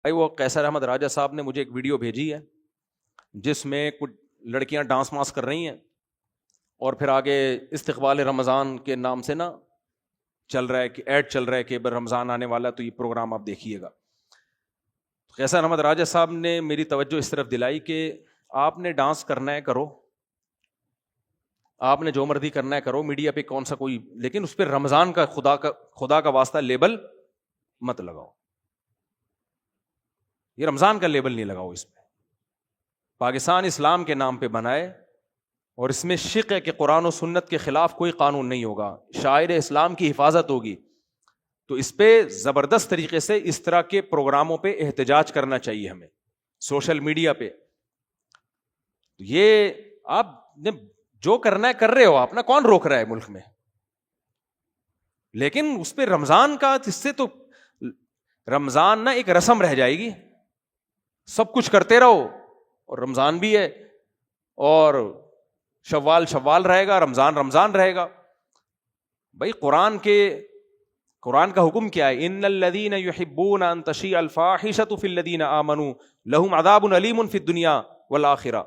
بھائی وہ قیصر احمد راجہ صاحب نے مجھے ایک ویڈیو بھیجی ہے جس میں کچھ لڑکیاں ڈانس مانس کر رہی ہیں اور پھر آگے استقبال رمضان کے نام سے نا چل رہا ہے کہ ایڈ چل رہا ہے کہ رمضان آنے والا ہے تو یہ پروگرام آپ دیکھیے گا. قیصر احمد راجہ صاحب نے میری توجہ اس طرف دلائی کہ آپ نے ڈانس کرنا ہے کرو, آپ نے جو مرضی کرنا ہے کرو, میڈیا پہ کون سا کوئی, لیکن اس پہ رمضان کا خدا کا واسطہ لیبل مت لگاؤ. یہ رمضان کا لیبل نہیں لگاؤ اس پہ. پاکستان اسلام کے نام پہ بنائے اور اس میں شک ہے کہ قرآن و سنت کے خلاف کوئی قانون نہیں ہوگا, شاعر اسلام کی حفاظت ہوگی, تو اس پہ زبردست طریقے سے اس طرح کے پروگراموں پہ احتجاج کرنا چاہیے ہمیں سوشل میڈیا پہ. یہ آپ نے جو کرنا ہے کر رہے ہو آپ نا, کون روک رہا ہے ملک میں, لیکن اس پہ رمضان کا, اس سے تو رمضان نا ایک رسم رہ جائے گی, سب کچھ کرتے رہو اور رمضان بھی ہے اور شوال رہے گا, رمضان رہے گا. بھائی قرآن کا حکم کیا ہے؟ ان الذین یحبون ان تشیع الفاحشۃ فی الذین آمنوا لہم عذاب علیم فی الدنیا والآخرہ.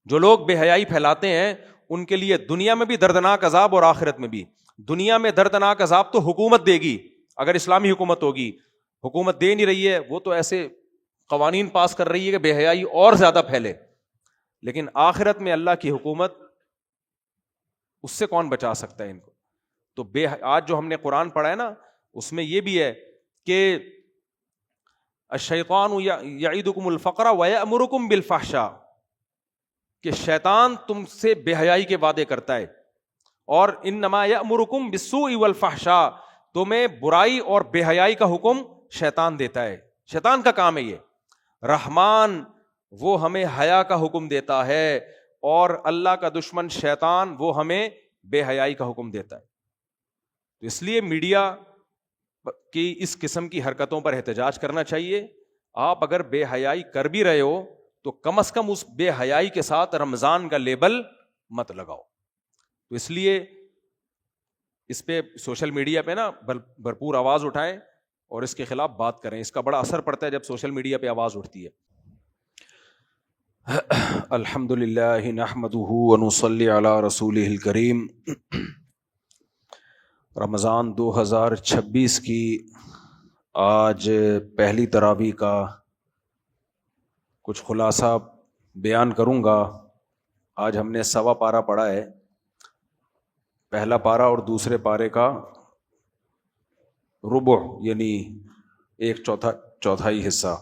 جو لوگ بے حیائی پھیلاتے ہیں ان کے لیے دنیا میں بھی دردناک عذاب اور آخرت میں بھی. دنیا میں دردناک عذاب تو حکومت دے گی, اگر اسلامی حکومت ہوگی. حکومت دے نہیں رہی ہے, وہ تو ایسے قوانین پاس کر رہی ہے کہ بے حیائی اور زیادہ پھیلے, لیکن آخرت میں اللہ کی حکومت, اس سے کون بچا سکتا ہے ان کو؟ تو آج جو ہم نے قرآن پڑھا ہے نا, اس میں یہ بھی ہے کہ الشیطان یعیدکم الفقر ویأمرکم بالفحشاء, کہ شیطان تم سے بے حیائی کے وعدے کرتا ہے, اور انما یأمرکم بالسوء والفحشاء, تمہیں برائی اور بے حیائی کا حکم شیطان دیتا ہے. شیطان کا کام ہے یہ. رحمان وہ ہمیں حیا کا حکم دیتا ہے, اور اللہ کا دشمن شیطان وہ ہمیں بے حیائی کا حکم دیتا ہے. تو اس لیے میڈیا کی اس قسم کی حرکتوں پر احتجاج کرنا چاہیے. آپ اگر بے حیائی کر بھی رہے ہو تو کم از کم اس بے حیائی کے ساتھ رمضان کا لیبل مت لگاؤ. تو اس لیے اس پہ سوشل میڈیا پہ نا بھرپور آواز اٹھائیں اور اس کے خلاف بات کریں. اس کا بڑا اثر پڑتا ہے جب سوشل میڈیا پہ آواز اٹھتی ہے. الحمدللہ نحمدہ ونصلی علی رسولہ الکریم. رمضان 2026 کی آج پہلی تراویح کا کچھ خلاصہ بیان کروں گا. آج ہم نے 1.25 پارہ پڑھا ہے, پہلا پارہ اور دوسرے پارے کا ربع یعنی 1/4 حصہ.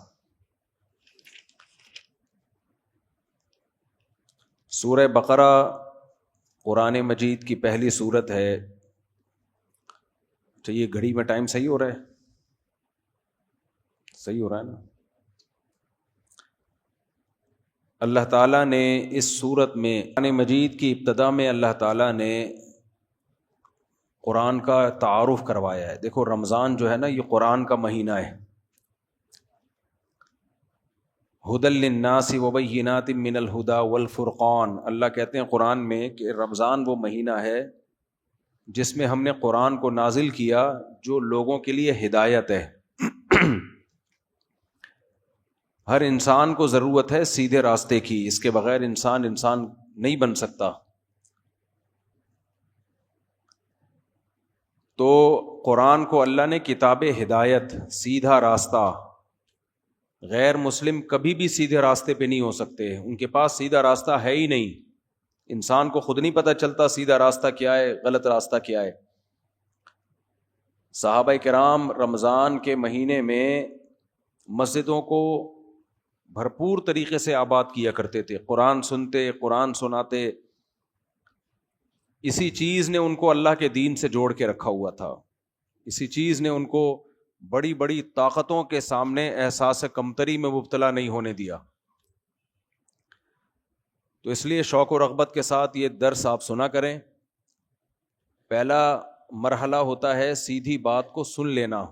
سورہ بقرہ قرآن مجید کی پہلی سورت ہے. اچھا یہ گھڑی میں ٹائم صحیح ہو رہا ہے؟ صحیح ہو رہا ہے نا؟ اللہ تعالیٰ نے اس سورت میں قرآن مجید کی ابتدا میں اللہ تعالیٰ نے قرآن کا تعارف کروایا ہے. دیکھو رمضان جو ہے نا یہ قرآن کا مہینہ ہے. ھدی للناس وبینات من الہدی والفرقان, اللہ کہتے ہیں قرآن میں کہ رمضان وہ مہینہ ہے جس میں ہم نے قرآن کو نازل کیا جو لوگوں کے لیے ہدایت ہے. ہر انسان کو ضرورت ہے سیدھے راستے کی, اس کے بغیر انسان نہیں بن سکتا. تو قرآن کو اللہ نے کتاب ہدایت, سیدھا راستہ. غیر مسلم کبھی بھی سیدھے راستے پہ نہیں ہو سکتے, ان کے پاس سیدھا راستہ ہے ہی نہیں. انسان کو خود نہیں پتہ چلتا سیدھا راستہ کیا ہے, غلط راستہ کیا ہے. صحابہ کرام رمضان کے مہینے میں مسجدوں کو بھرپور طریقے سے آباد کیا کرتے تھے, قرآن سنتے, قرآن سناتے. اسی چیز نے ان کو اللہ کے دین سے جوڑ کے رکھا ہوا تھا. اسی چیز نے ان کو بڑی بڑی طاقتوں کے سامنے احساس کمتری میں مبتلا نہیں ہونے دیا. تو اس لیے شوق و رغبت کے ساتھ یہ درس آپ سنا کریں. پہلا مرحلہ ہوتا ہے سیدھی بات کو سن لینا.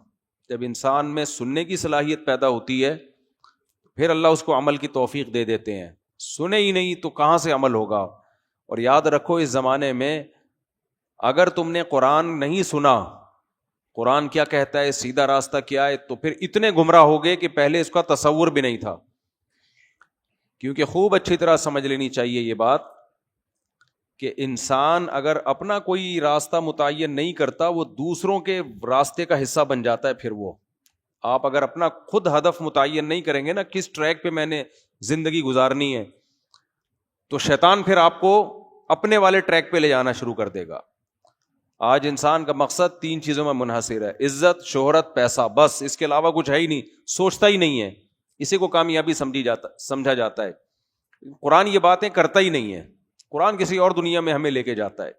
جب انسان میں سننے کی صلاحیت پیدا ہوتی ہے پھر اللہ اس کو عمل کی توفیق دے دیتے ہیں. سنے ہی نہیں تو کہاں سے عمل ہوگا. اور یاد رکھو اس زمانے میں اگر تم نے قرآن نہیں سنا قرآن کیا کہتا ہے, سیدھا راستہ کیا ہے, تو پھر اتنے گمراہ ہو گئے کہ پہلے اس کا تصور بھی نہیں تھا. کیونکہ خوب اچھی طرح سمجھ لینی چاہیے یہ بات کہ انسان اگر اپنا کوئی راستہ متعین نہیں کرتا, وہ دوسروں کے راستے کا حصہ بن جاتا ہے. پھر وہ آپ اگر اپنا خود ہدف متعین نہیں کریں گے نا, کس ٹریک پہ میں نے زندگی گزارنی ہے, تو شیطان پھر آپ کو اپنے والے ٹریک پہ لے جانا شروع کر دے گا. آج انسان کا مقصد 3 چیزوں میں منحصر ہے, عزت, شہرت, پیسہ, بس. اس کے علاوہ کچھ ہے ہی نہیں, سوچتا ہی نہیں ہے. اسی کو کامیابی سمجھا جاتا ہے. قرآن یہ باتیں کرتا ہی نہیں ہے, قرآن کسی اور دنیا میں ہمیں لے کے جاتا ہے.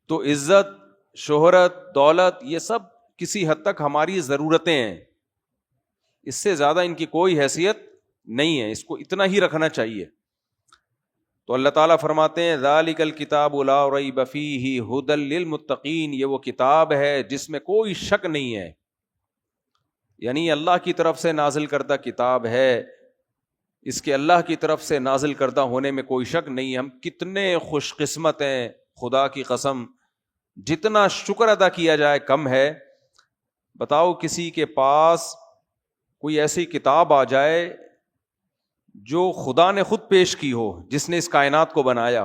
تو عزت, شہرت, دولت, یہ سب کسی حد تک ہماری ضرورتیں ہیں, اس سے زیادہ ان کی کوئی حیثیت نہیں ہے. اس کو اتنا ہی رکھنا چاہیے. تو اللہ تعالیٰ فرماتے ہیں ذالک الکتاب لا ریب فیہ ھدی للمتقین, یہ وہ کتاب ہے جس میں کوئی شک نہیں ہے, یعنی اللہ کی طرف سے نازل کردہ کتاب ہے, اس کے اللہ کی طرف سے نازل کردہ ہونے میں کوئی شک نہیں. ہم کتنے خوش قسمت ہیں, خدا کی قسم, جتنا شکر ادا کیا جائے کم ہے. بتاؤ کسی کے پاس کوئی ایسی کتاب آ جائے جو خدا نے خود پیش کی ہو, جس نے اس کائنات کو بنایا,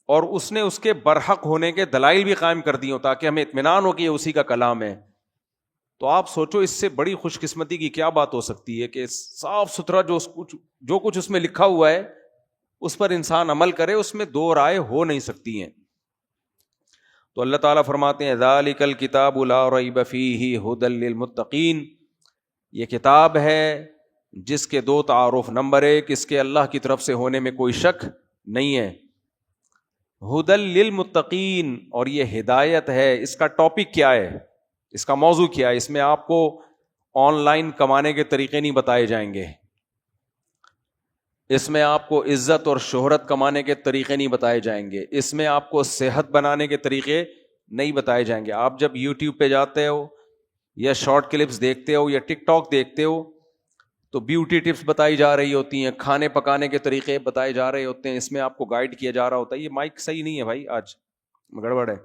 اور اس نے اس کے برحق ہونے کے دلائل بھی قائم کر دی ہوں تاکہ ہمیں اطمینان ہو کہ یہ اسی کا کلام ہے. تو آپ سوچو اس سے بڑی خوش قسمتی کی کیا بات ہو سکتی ہے کہ صاف ستھرا جو کچھ اس میں لکھا ہوا ہے اس پر انسان عمل کرے, اس میں 2 رائے ہو نہیں سکتی ہیں. تو اللہ تعالیٰ فرماتے ہیں ذالک الکتاب لا ریب فیہ ھدی للمتقین, یہ کتاب ہے جس کے 2 تعارف. نمبر 1, اس کے اللہ کی طرف سے ہونے میں کوئی شک نہیں ہے. ھدی للمتقین, اور یہ ہدایت ہے. اس کا ٹاپک کیا ہے, اس کا موضوع کیا ہے؟ اس میں آپ کو آن لائن کمانے کے طریقے نہیں بتائے جائیں گے, اس میں آپ کو عزت اور شہرت کمانے کے طریقے نہیں بتائے جائیں گے, اس میں آپ کو صحت بنانے کے طریقے نہیں بتائے جائیں گے. آپ جب یوٹیوب پہ جاتے ہو یا شارٹ کلپس دیکھتے ہو یا ٹک ٹاک دیکھتے ہو تو بیوٹی ٹپس بتائی جا رہی ہوتی ہیں, کھانے پکانے کے طریقے بتائے جا رہے ہوتے ہیں, اس میں آپ کو گائیڈ کیا جا رہا ہوتا ہے. یہ مائک صحیح نہیں ہے بھائی, آج گڑبڑ ہے,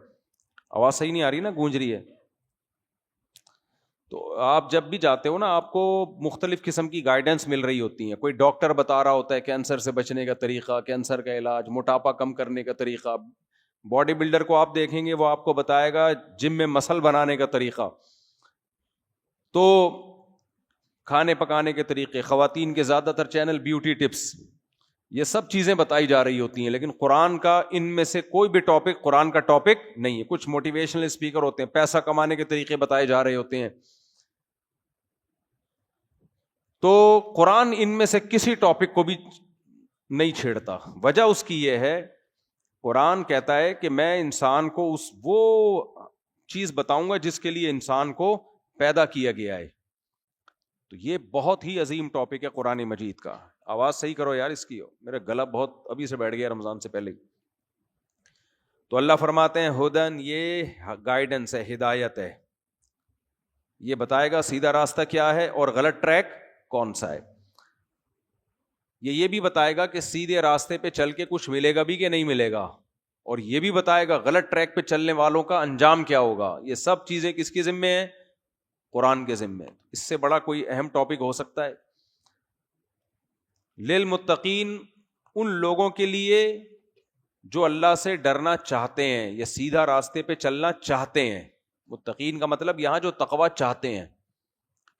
آواز صحیح نہیں آ رہی نا, گونج رہی ہے. تو آپ جب بھی جاتے ہو نا, آپ کو مختلف قسم کی گائیڈنس مل رہی ہوتی ہیں. کوئی ڈاکٹر بتا رہا ہوتا ہے کینسر سے بچنے کا طریقہ, کینسر کا علاج, موٹاپا کم کرنے کا طریقہ. باڈی بلڈر کو آپ دیکھیں گے وہ آپ کو بتائے گا جم میں مسل بنانے کا طریقہ. تو کھانے پکانے کے طریقے, خواتین کے زیادہ تر چینل بیوٹی ٹپس, یہ سب چیزیں بتائی جا رہی ہوتی ہیں. لیکن قرآن کا ان میں سے کوئی بھی ٹاپک قرآن کا ٹاپک نہیں ہے. کچھ موٹیویشنل اسپیکر ہوتے ہیں, پیسہ کمانے کے طریقے بتائے جا رہے ہوتے ہیں. تو قرآن ان میں سے کسی ٹاپک کو بھی نہیں چھیڑتا. وجہ اس کی یہ ہے, قرآن کہتا ہے کہ میں انسان کو وہ چیز بتاؤں گا جس کے لیے انسان کو پیدا کیا گیا ہے. تو یہ بہت ہی عظیم ٹاپک ہے قرآن مجید کا. آواز صحیح کرو یار اس کی, میرا گلا بہت ابھی سے بیٹھ گیا رمضان سے پہلے. تو اللہ فرماتے ہیں ہدن, یہ گائیڈنس ہے, ہدایت ہے, یہ بتائے گا سیدھا راستہ کیا ہے اور غلط ٹریک کون سا ہے. یہ بھی بتائے گا کہ سیدھے راستے پہ چل کے کچھ ملے گا بھی کہ نہیں ملے گا, اور یہ بھی بتائے گا غلط ٹریک پہ چلنے والوں کا انجام کیا ہوگا. یہ سب چیزیں کس کی ذمہ ہیں؟ قرآن کے ذمہ. اس سے بڑا کوئی اہم ٹاپک ہو سکتا ہے؟ للمتقین, ان لوگوں کے لیے جو اللہ سے ڈرنا چاہتے ہیں یا سیدھا راستے پہ چلنا چاہتے ہیں. متقین کا مطلب یہاں جو تقویٰ چاہتے ہیں.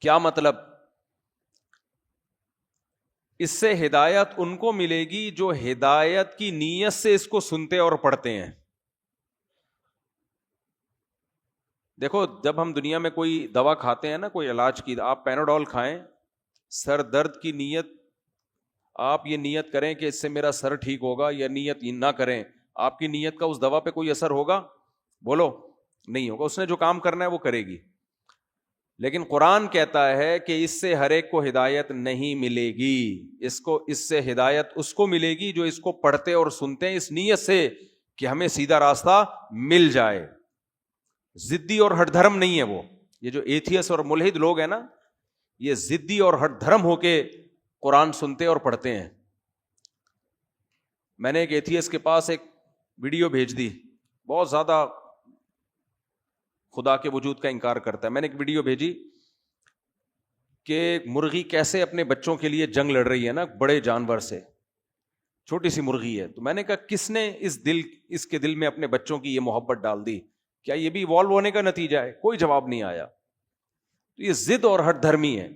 کیا مطلب؟ اس سے ہدایت ان کو ملے گی جو ہدایت کی نیت سے اس کو سنتے اور پڑھتے ہیں. دیکھو جب ہم دنیا میں کوئی دوا کھاتے ہیں نا, کوئی علاج کی, آپ پیناڈول کھائیں, سر درد کی نیت, آپ یہ نیت کریں کہ اس سے میرا سر ٹھیک ہوگا, یا نیت نہ کریں, آپ کی نیت کا اس دوا پہ کوئی اثر ہوگا؟ بولو, نہیں ہوگا. اس نے جو کام کرنا ہے وہ کرے گی. لیکن قرآن کہتا ہے کہ اس سے ہر ایک کو ہدایت نہیں ملے گی. اس سے ہدایت اس کو ملے گی جو اس کو پڑھتے اور سنتے ہیں اس نیت سے کہ ہمیں سیدھا راستہ مل جائے. ضدی اور ہٹ دھرم نہیں ہے وہ. یہ جو ایتھیس اور ملحد لوگ ہیں نا, یہ ضدی اور ہٹ دھرم ہو کے قرآن سنتے اور پڑھتے ہیں. میں نے ایک ایتھیس کے پاس ایک ویڈیو بھیج دی, بہت زیادہ خدا کے وجود کا انکار کرتا ہے. میں نے ایک ویڈیو بھیجی کہ مرغی کیسے اپنے بچوں کے لیے جنگ لڑ رہی ہے نا بڑے جانور سے, چھوٹی سی مرغی ہے. تو میں نے کہا کس نے اس کے دل میں اپنے بچوں کی یہ محبت ڈال دی؟ کیا یہ بھی ایوالو ہونے کا نتیجہ ہے؟ کوئی جواب نہیں آیا. تو یہ ضد اور ہٹ دھرمی ہے.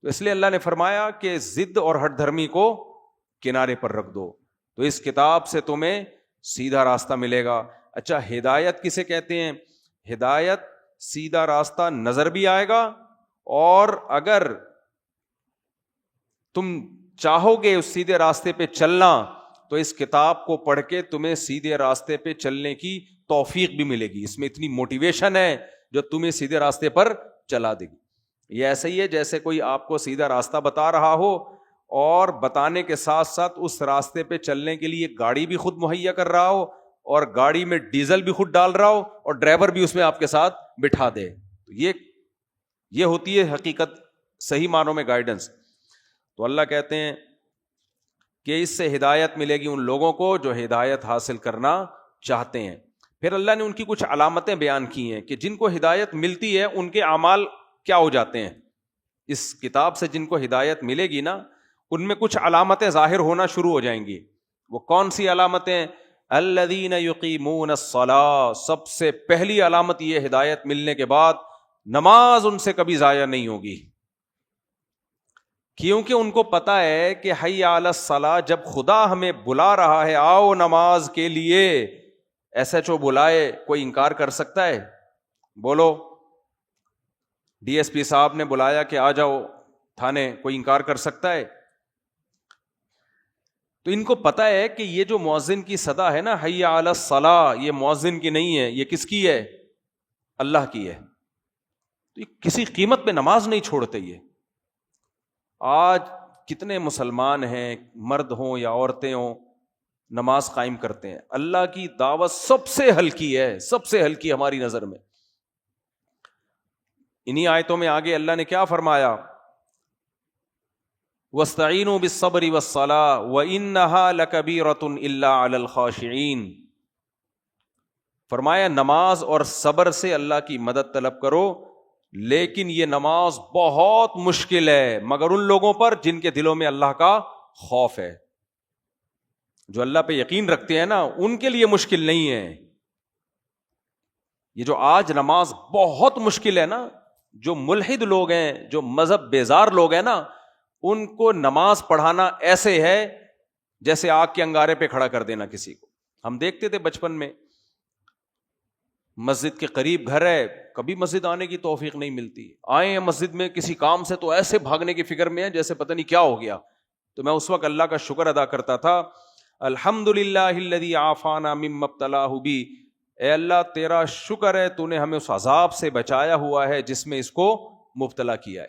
تو اس لیے اللہ نے فرمایا کہ ضد اور ہٹ دھرمی کو کنارے پر رکھ دو, تو اس کتاب سے تمہیں سیدھا راستہ ملے گا. اچھا, ہدایت کسے کہتے ہیں؟ ہدایت سیدھا راستہ نظر بھی آئے گا, اور اگر تم چاہو گے اس سیدھے راستے پہ چلنا تو اس کتاب کو پڑھ کے تمہیں سیدھے راستے پہ چلنے کی توفیق بھی ملے گی. اس میں اتنی موٹیویشن ہے جو تمہیں سیدھے راستے پر چلا دے گی. یہ ایسا ہی ہے جیسے کوئی آپ کو سیدھا راستہ بتا رہا ہو اور بتانے کے ساتھ ساتھ اس راستے پہ چلنے کے لیے گاڑی بھی خود مہیا کر رہا ہو, اور گاڑی میں ڈیزل بھی خود ڈال رہا ہو, اور ڈرائیور بھی اس میں آپ کے ساتھ بٹھا دے. تو یہ ہوتی ہے حقیقت, صحیح معنوں میں گائیڈنس. تو اللہ کہتے ہیں کہ اس سے ہدایت ملے گی ان لوگوں کو جو ہدایت حاصل کرنا چاہتے ہیں. پھر اللہ نے ان کی کچھ علامتیں بیان کی ہیں کہ جن کو ہدایت ملتی ہے ان کے اعمال کیا ہو جاتے ہیں. اس کتاب سے جن کو ہدایت ملے گی نا, ان میں کچھ علامتیں ظاہر ہونا شروع ہو جائیں گی. وہ کون سی علامتیں؟ الذین یقیمون الصلاۃ. سب سے پہلی علامت یہ ہدایت ملنے کے بعد نماز ان سے کبھی ضائع نہیں ہوگی, کیونکہ ان کو پتا ہے کہ حی علی الصلاۃ, جب خدا ہمیں بلا رہا ہے آؤ نماز کے لیے, ایسا جو بلائے کوئی انکار کر سکتا ہے؟ بولو, ڈی ایس پی صاحب نے بلایا کہ آ جاؤ تھانے, کوئی انکار کر سکتا ہے؟ تو ان کو پتا ہے کہ یہ جو مؤذن کی صدا ہے نا حی علی الصلاۃ, یہ مؤذن کی نہیں ہے, یہ کس کی ہے؟ اللہ کی ہے. تو یہ کسی قیمت پہ نماز نہیں چھوڑتے. یہ آج کتنے مسلمان ہیں, مرد ہوں یا عورتیں ہوں, نماز قائم کرتے ہیں. اللہ کی دعوت سب سے ہلکی ہے, سب سے ہلکی ہماری نظر میں. انہی آیتوں میں آگے اللہ نے کیا فرمایا؟ وَاسْتَعِينُوا بِالصَّبْرِ وَالصَّلَاةِ وَإِنَّهَا لَكَبِيرَةٌ إِلَّا عَلَى الْخَاشِعِينَ. فرمایا نماز اور صبر سے اللہ کی مدد طلب کرو, لیکن یہ نماز بہت مشکل ہے مگر ان لوگوں پر جن کے دلوں میں اللہ کا خوف ہے. جو اللہ پہ یقین رکھتے ہیں نا ان کے لیے مشکل نہیں ہے. یہ جو آج نماز بہت مشکل ہے نا, جو ملحد لوگ ہیں, جو مذہب بیزار لوگ ہیں نا, ان کو نماز پڑھانا ایسے ہے جیسے آگ کے انگارے پہ کھڑا کر دینا کسی کو. ہم دیکھتے تھے بچپن میں, مسجد کے قریب گھر ہے, کبھی مسجد آنے کی توفیق نہیں ملتی. آئے ہیں مسجد میں کسی کام سے تو ایسے بھاگنے کی فکر میں ہے جیسے پتہ نہیں کیا ہو گیا. تو میں اس وقت اللہ کا شکر ادا کرتا تھا, الحمدللہ الذی عافانا مما ابتلاہ بی, اے اللہ تیرا شکر ہے تو نے ہمیں اس عذاب سے بچایا ہوا ہے جس میں اس کو مبتلا کیا ہے.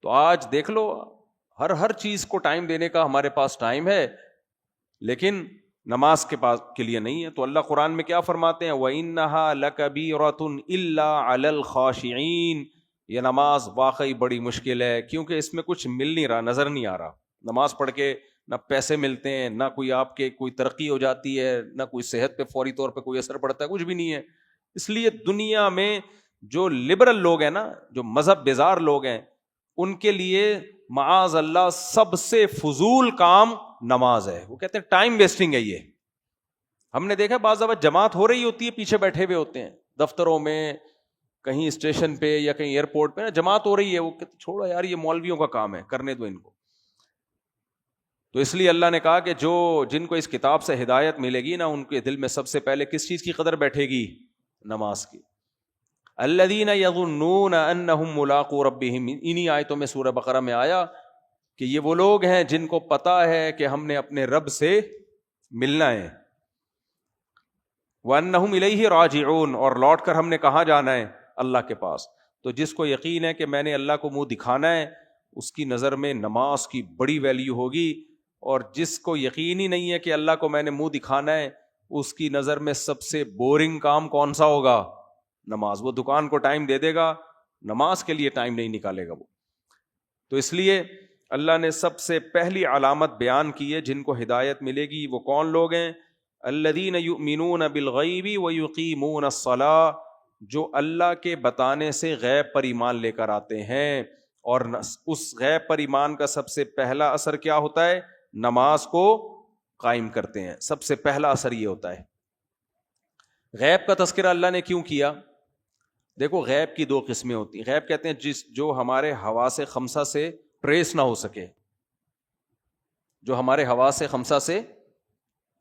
تو آج دیکھ لو, ہر چیز کو ٹائم دینے کا ہمارے پاس ٹائم ہے, لیکن نماز کے لیے نہیں ہے. تو اللہ قرآن میں کیا فرماتے ہیں؟ وَإِنَّهَا لَكَبِيرَةٌ إِلَّا عَلَى الْخَاشِعِينَ. یہ نماز واقعی بڑی مشکل ہے کیونکہ اس میں کچھ مل نہیں رہا, نظر نہیں آ رہا. نماز پڑھ کے نہ پیسے ملتے ہیں, نہ کوئی آپ کے کوئی ترقی ہو جاتی ہے, نہ کوئی صحت پہ فوری طور پہ کوئی اثر پڑتا ہے, کچھ بھی نہیں ہے. اس لیے دنیا میں جو لبرل لوگ ہیں نا, جو مذہب بیزار لوگ ہیں, ان کے لیے معاذ اللہ سب سے فضول کام نماز ہے. وہ کہتے ہیں ٹائم ویسٹنگ ہے. یہ ہم نے دیکھا بعض دفعہ جماعت ہو رہی ہوتی ہے, پیچھے بیٹھے ہوئے ہوتے ہیں دفتروں میں, کہیں اسٹیشن پہ یا کہیں ایئرپورٹ پہ نا, جماعت ہو رہی ہے, وہ کہتے چھوڑو یار یہ مولویوں کا کام ہے, کرنے دو ان کو. تو اس لیے اللہ نے کہا کہ جن کو اس کتاب سے ہدایت ملے گی نا, ان کے دل میں سب سے پہلے کس چیز کی قدر بیٹھے گی؟ نماز کی. الذین یظنون انہم ملاقو ربہم. انہی آیتوں میں سورہ بقرہ میں آیا کہ یہ وہ لوگ ہیں جن کو پتا ہے کہ ہم نے اپنے رب سے ملنا ہے. وانہم الیہ راجعون. اور لوٹ کر ہم نے کہاں جانا ہے؟ اللہ کے پاس. تو جس کو یقین ہے کہ میں نے اللہ کو منہ دکھانا ہے, اس کی نظر میں نماز کی بڑی ویلیو ہوگی. اور جس کو یقین ہی نہیں ہے کہ اللہ کو میں نے منہ دکھانا ہے, اس کی نظر میں سب سے بورنگ کام کون سا ہوگا؟ نماز. وہ دکان کو ٹائم دے دے گا, نماز کے لیے ٹائم نہیں نکالے گا وہ. تو اس لیے اللہ نے سب سے پہلی علامت بیان کی ہے جن کو ہدایت ملے گی. وہ کون لوگ ہیں؟ الذین یؤمنون بالغیب ویقیمون الصلاۃ. جو اللہ کے بتانے سے غیب پر ایمان لے کر آتے ہیں، اور اس غیب پر ایمان کا سب سے پہلا اثر کیا ہوتا ہے؟ نماز کو قائم کرتے ہیں. سب سے پہلا اثر یہ ہوتا ہے. غیب کا تذکرہ اللہ نے کیوں کیا؟ دیکھو، غیب کی دو قسمیں ہوتی ہیں. غیب کہتے ہیں جو ہمارے حواس خمسہ سے ٹریس نہ ہو سکے، جو ہمارے حواس خمسہ سے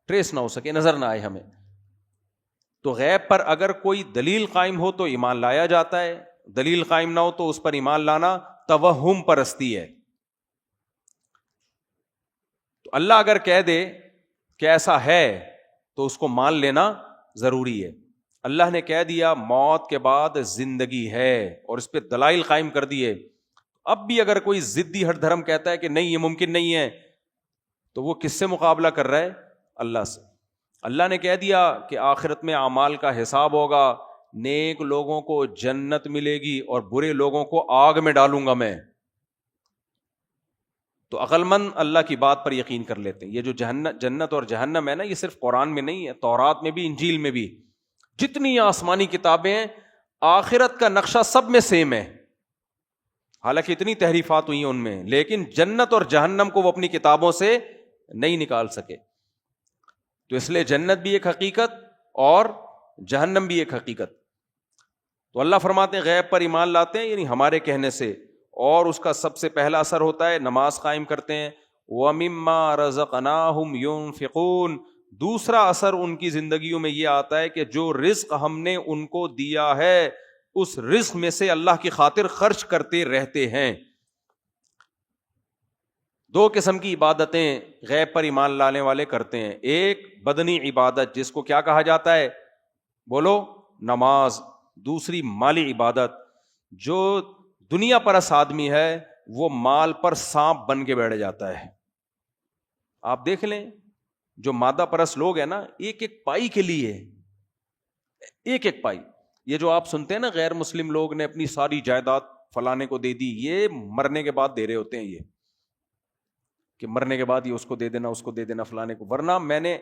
ٹریس نہ ہو سکے، نظر نہ آئے ہمیں. تو غیب پر اگر کوئی دلیل قائم ہو تو ایمان لایا جاتا ہے، دلیل قائم نہ ہو تو اس پر ایمان لانا توہم پرستی ہے. تو اللہ اگر کہہ دے کہ ایسا ہے تو اس کو مان لینا ضروری ہے. اللہ نے کہہ دیا موت کے بعد زندگی ہے اور اس پہ دلائل قائم کر دیے. اب بھی اگر کوئی ضدی ہٹ دھرم کہتا ہے کہ نہیں یہ ممکن نہیں ہے، تو وہ کس سے مقابلہ کر رہا ہے؟ اللہ سے. اللہ نے کہہ دیا کہ آخرت میں اعمال کا حساب ہوگا، نیک لوگوں کو جنت ملے گی اور برے لوگوں کو آگ میں ڈالوں گا میں. تو عقل مند اللہ کی بات پر یقین کر لیتے ہیں. یہ جو جنت اور جہنم ہے نا، یہ صرف قرآن میں نہیں ہے، تورات میں بھی، انجیل میں بھی. جتنی آسمانی کتابیں ہیں، آخرت کا نقشہ سب میں سیم ہے. حالانکہ اتنی تحریفات ہوئی ہیں ان میں، لیکن جنت اور جہنم کو وہ اپنی کتابوں سے نہیں نکال سکے. تو اس لیے جنت بھی ایک حقیقت اور جہنم بھی ایک حقیقت. تو اللہ فرماتے ہیں غیب پر ایمان لاتے ہیں یعنی ہمارے کہنے سے، اور اس کا سب سے پہلا اثر ہوتا ہے نماز قائم کرتے ہیں. وَمِمَّا رَزَقْنَاهُمْ يُنْفِقُونَ. دوسرا اثر ان کی زندگیوں میں یہ آتا ہے کہ جو رزق ہم نے ان کو دیا ہے اس رزق میں سے اللہ کی خاطر خرچ کرتے رہتے ہیں. دو قسم کی عبادتیں غیب پر ایمان لانے والے کرتے ہیں. ایک بدنی عبادت جس کو کیا کہا جاتا ہے؟ بولو، نماز. دوسری مالی عبادت. جو دنیا پرست آدمی ہے وہ مال پر سانپ بن کے بیٹھ جاتا ہے. آپ دیکھ لیں جو مادہ پرست لوگ ہیں نا، ایک ایک پائی کے لیے، ایک ایک پائی. یہ جو آپ سنتے ہیں نا غیر مسلم لوگ نے اپنی ساری جائیداد فلانے کو دے دی، یہ مرنے کے بعد دے رہے ہوتے ہیں. یہ کہ مرنے کے بعد یہ اس کو دے دینا، اس کو دے دینا، فلانے کو. ورنہ میں نے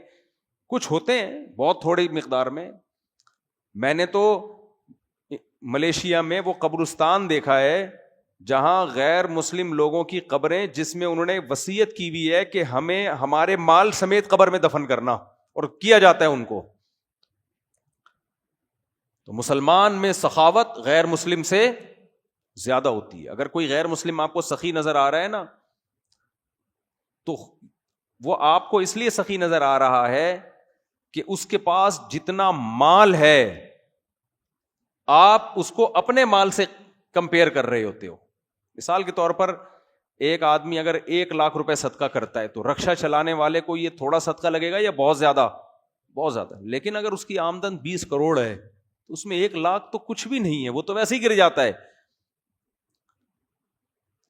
کچھ ہوتے ہیں بہت تھوڑی مقدار میں نے تو ملیشیا میں وہ قبرستان دیکھا ہے جہاں غیر مسلم لوگوں کی قبریں، جس میں انہوں نے وصیت کی ہوئی ہے کہ ہمیں ہمارے مال سمیت قبر میں دفن کرنا، اور کیا جاتا ہے ان کو. تو مسلمان میں سخاوت غیر مسلم سے زیادہ ہوتی ہے. اگر کوئی غیر مسلم آپ کو سخی نظر آ رہا ہے نا، تو وہ آپ کو اس لیے سخی نظر آ رہا ہے کہ اس کے پاس جتنا مال ہے آپ اس کو اپنے مال سے کمپیئر کر رہے ہوتے ہو. مثال کے طور پر ایک آدمی اگر 1,00,000 روپے صدقہ کرتا ہے تو رکشہ چلانے والے کو یہ تھوڑا صدقہ لگے گا یا بہت زیادہ؟ بہت زیادہ. لیکن اگر اس کی آمدن 20 کروڑ ہے تو اس میں 1,00,000 تو کچھ بھی نہیں ہے، وہ تو ویسے ہی گر جاتا ہے.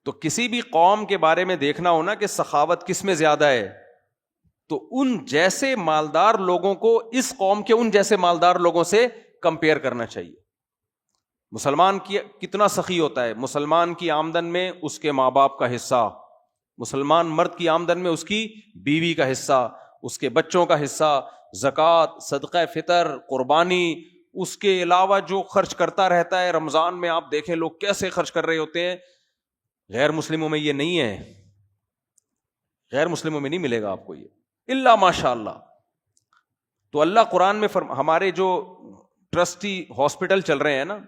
تو کسی بھی قوم کے بارے میں دیکھنا ہونا کہ سخاوت کس میں زیادہ ہے، تو ان جیسے مالدار لوگوں کو اس قوم کے ان جیسے مالدار لوگوں سے کمپیئر کرنا چاہیے. مسلمان کی کتنا سخی ہوتا ہے؟ مسلمان کی آمدن میں اس کے ماں باپ کا حصہ، مسلمان مرد کی آمدن میں اس کی بیوی کا حصہ، اس کے بچوں کا حصہ، زکوٰۃ، صدقہ فطر، قربانی، اس کے علاوہ جو خرچ کرتا رہتا ہے. رمضان میں آپ دیکھیں لوگ کیسے خرچ کر رہے ہوتے ہیں. غیر مسلموں میں یہ نہیں ہے، غیر مسلموں میں نہیں ملے گا آپ کو یہ، الا ماشاء اللہ. تو اللہ قرآن میں ہمارے جو ٹرسٹی ہاسپٹل چل رہے ہیں نا،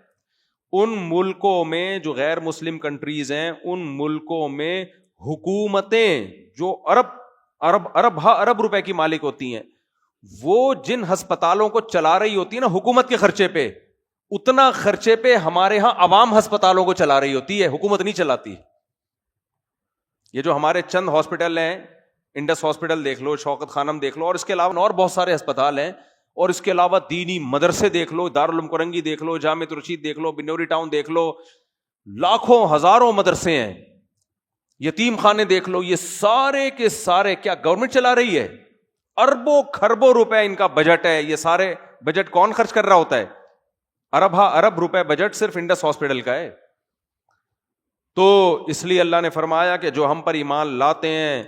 ان ملکوں میں جو غیر مسلم کنٹریز ہیں، ان ملکوں میں حکومتیں جو ارب روپے کی مالک ہوتی ہیں، وہ جن ہسپتالوں کو چلا رہی ہوتی ہے نا حکومت کے خرچے پہ، اتنا خرچے پہ ہمارے ہاں عوام ہسپتالوں کو چلا رہی ہوتی ہے، حکومت نہیں چلاتی. یہ جو ہمارے چند ہاسپٹل ہیں، انڈس ہاسپٹل دیکھ لو، شوکت خانم دیکھ لو، اور اس کے علاوہ اور بہت سارے ہسپتال ہیں، اور اس کے علاوہ دینی مدرسے دیکھ لو، دارالعلوم کرنگی دیکھ لو، جامع رشید دیکھ لو، بنوری ٹاؤن دیکھ لو، لاکھوں ہزاروں مدرسے ہیں، یتیم خانے دیکھ لو. یہ سارے کے سارے کیا گورنمنٹ چلا رہی ہے؟ اربوں کھربوں روپے ان کا بجٹ ہے. یہ سارے بجٹ کون خرچ کر رہا ہوتا ہے؟ ارب روپے بجٹ صرف انڈس ہاسپٹل کا ہے. تو اس لیے اللہ نے فرمایا کہ جو ہم پر ایمان لاتے ہیں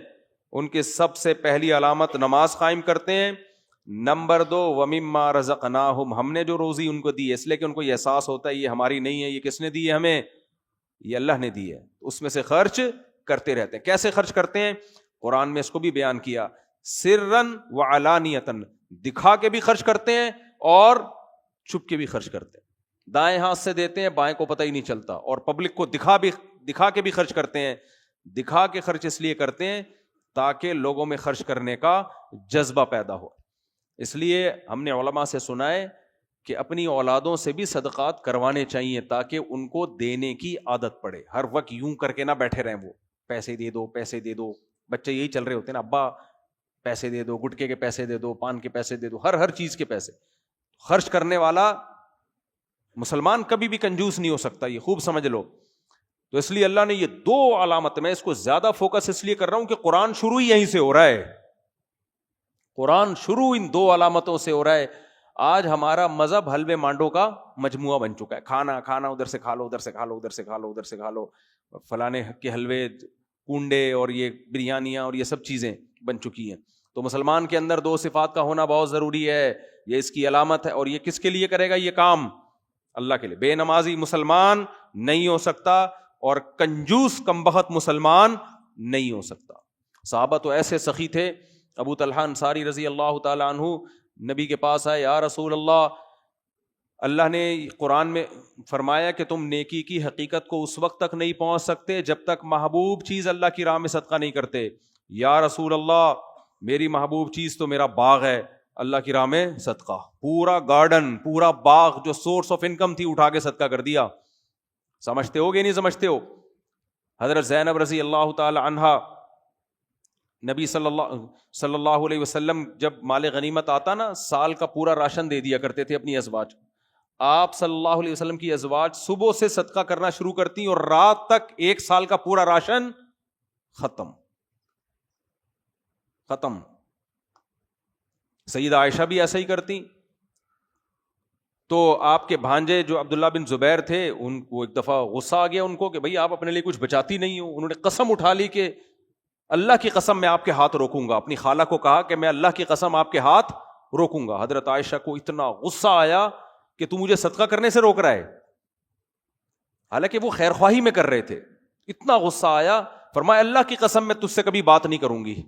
ان کی سب سے پہلی علامت نماز قائم کرتے ہیں. نمبر 2 وَمِمَّا رَزَقْنَاهُمْ، ہم نے جو روزی ان کو دی ہے، اس لیے کہ ان کو یہ احساس ہوتا ہے یہ ہماری نہیں ہے، یہ کس نے دی ہے ہمیں؟ یہ اللہ نے دی ہے، اس میں سے خرچ کرتے رہتے ہیں۔ کیسے خرچ کرتے ہیں؟ قرآن میں اس کو بھی بیان کیا، سرًا وعلانیةً، دکھا کے بھی خرچ کرتے ہیں اور چھپ کے بھی خرچ کرتے ہیں۔ دائیں ہاتھ سے دیتے ہیں، بائیں کو پتہ ہی نہیں چلتا، اور پبلک کو دکھا کے بھی خرچ کرتے ہیں۔ دکھا کے خرچ اس لیے کرتے ہیں تاکہ لوگوں میں خرچ کرنے کا جذبہ پیدا ہو۔ اس لیے ہم نے علماء سے سنا ہے کہ اپنی اولادوں سے بھی صدقات کروانے چاہیے تاکہ ان کو دینے کی عادت پڑے۔ ہر وقت یوں کر کے نہ بیٹھے رہیں، وہ پیسے دے دو پیسے دے دو، بچے یہی چل رہے ہوتے ہیں نا، ابا پیسے دے دو، گٹکے کے پیسے دے دو، پان کے پیسے دے دو، ہر چیز کے پیسے۔ خرچ کرنے والا مسلمان کبھی بھی کنجوس نہیں ہو سکتا، یہ خوب سمجھ لو۔ تو اس لیے اللہ نے یہ 2 علامت، میں اس کو زیادہ فوکس اس لیے کر رہا ہوں کہ قرآن شروع ہی یہیں سے ہو رہا ہے، قرآن شروع ان 2 علامتوں سے ہو رہا ہے۔ آج ہمارا مذہب حلوے مانڈو کا مجموعہ بن چکا ہے، کھانا ادھر سے کھا لو، ادھر سے کھا لو، ادھر سے کھا لو، ادھر سے کھا لو، فلانے کے حلوے، کنڈے اور یہ بریانیاں اور یہ سب چیزیں بن چکی ہیں۔ تو مسلمان کے اندر 2 صفات کا ہونا بہت ضروری ہے، یہ اس کی علامت ہے۔ اور یہ کس کے لیے کرے گا یہ کام؟ اللہ کے لیے۔ بے نمازی مسلمان نہیں ہو سکتا اور کنجوس کمبخت مسلمان نہیں ہو سکتا۔ صحابہ تو ایسے سخی تھے۔ ابو طلحہ انصاری رضی اللہ تعالی عنہ نبی کے پاس آئے، یا رسول اللہ نے قرآن میں فرمایا کہ تم نیکی کی حقیقت کو اس وقت تک نہیں پہنچ سکتے جب تک محبوب چیز اللہ کی راہ میں صدقہ نہیں کرتے۔ یا رسول اللہ، میری محبوب چیز تو میرا باغ ہے، اللہ کی راہ میں صدقہ، پورا گارڈن، پورا باغ جو سورس آف انکم تھی اٹھا کے صدقہ کر دیا۔ سمجھتے ہو گے نہیں سمجھتے ہو؟ حضرت زینب رضی اللہ تعالی عنہا، نبی صلی اللہ علیہ وسلم جب مال غنیمت آتا نا، سال کا پورا راشن دے دیا کرتے تھے اپنی ازواج۔ آپ صلی اللہ علیہ وسلم کی ازواج صبح سے صدقہ کرنا شروع کرتی اور رات تک 1 سال کا پورا راشن ختم۔ سیدہ عائشہ بھی ایسا ہی کرتی۔ تو آپ کے بھانجے جو عبداللہ بن زبیر تھے، ان کو ایک دفعہ غصہ آ گیا ان کو کہ بھئی آپ اپنے لیے کچھ بچاتی نہیں ہو۔ انہوں نے قسم اٹھا لی کہ اللہ کی قسم میں آپ کے ہاتھ روکوں گا۔ اپنی خالہ کو کہا کہ میں اللہ کی قسم آپ کے ہاتھ روکوں گا۔ حضرت عائشہ کو اتنا غصہ آیا کہ تو مجھے صدقہ کرنے سے روک رہا ہے، حالانکہ وہ خیر خواہی میں کر رہے تھے۔ اتنا غصہ آیا، فرمایا اللہ کی قسم میں تجھ سے کبھی بات نہیں کروں گی،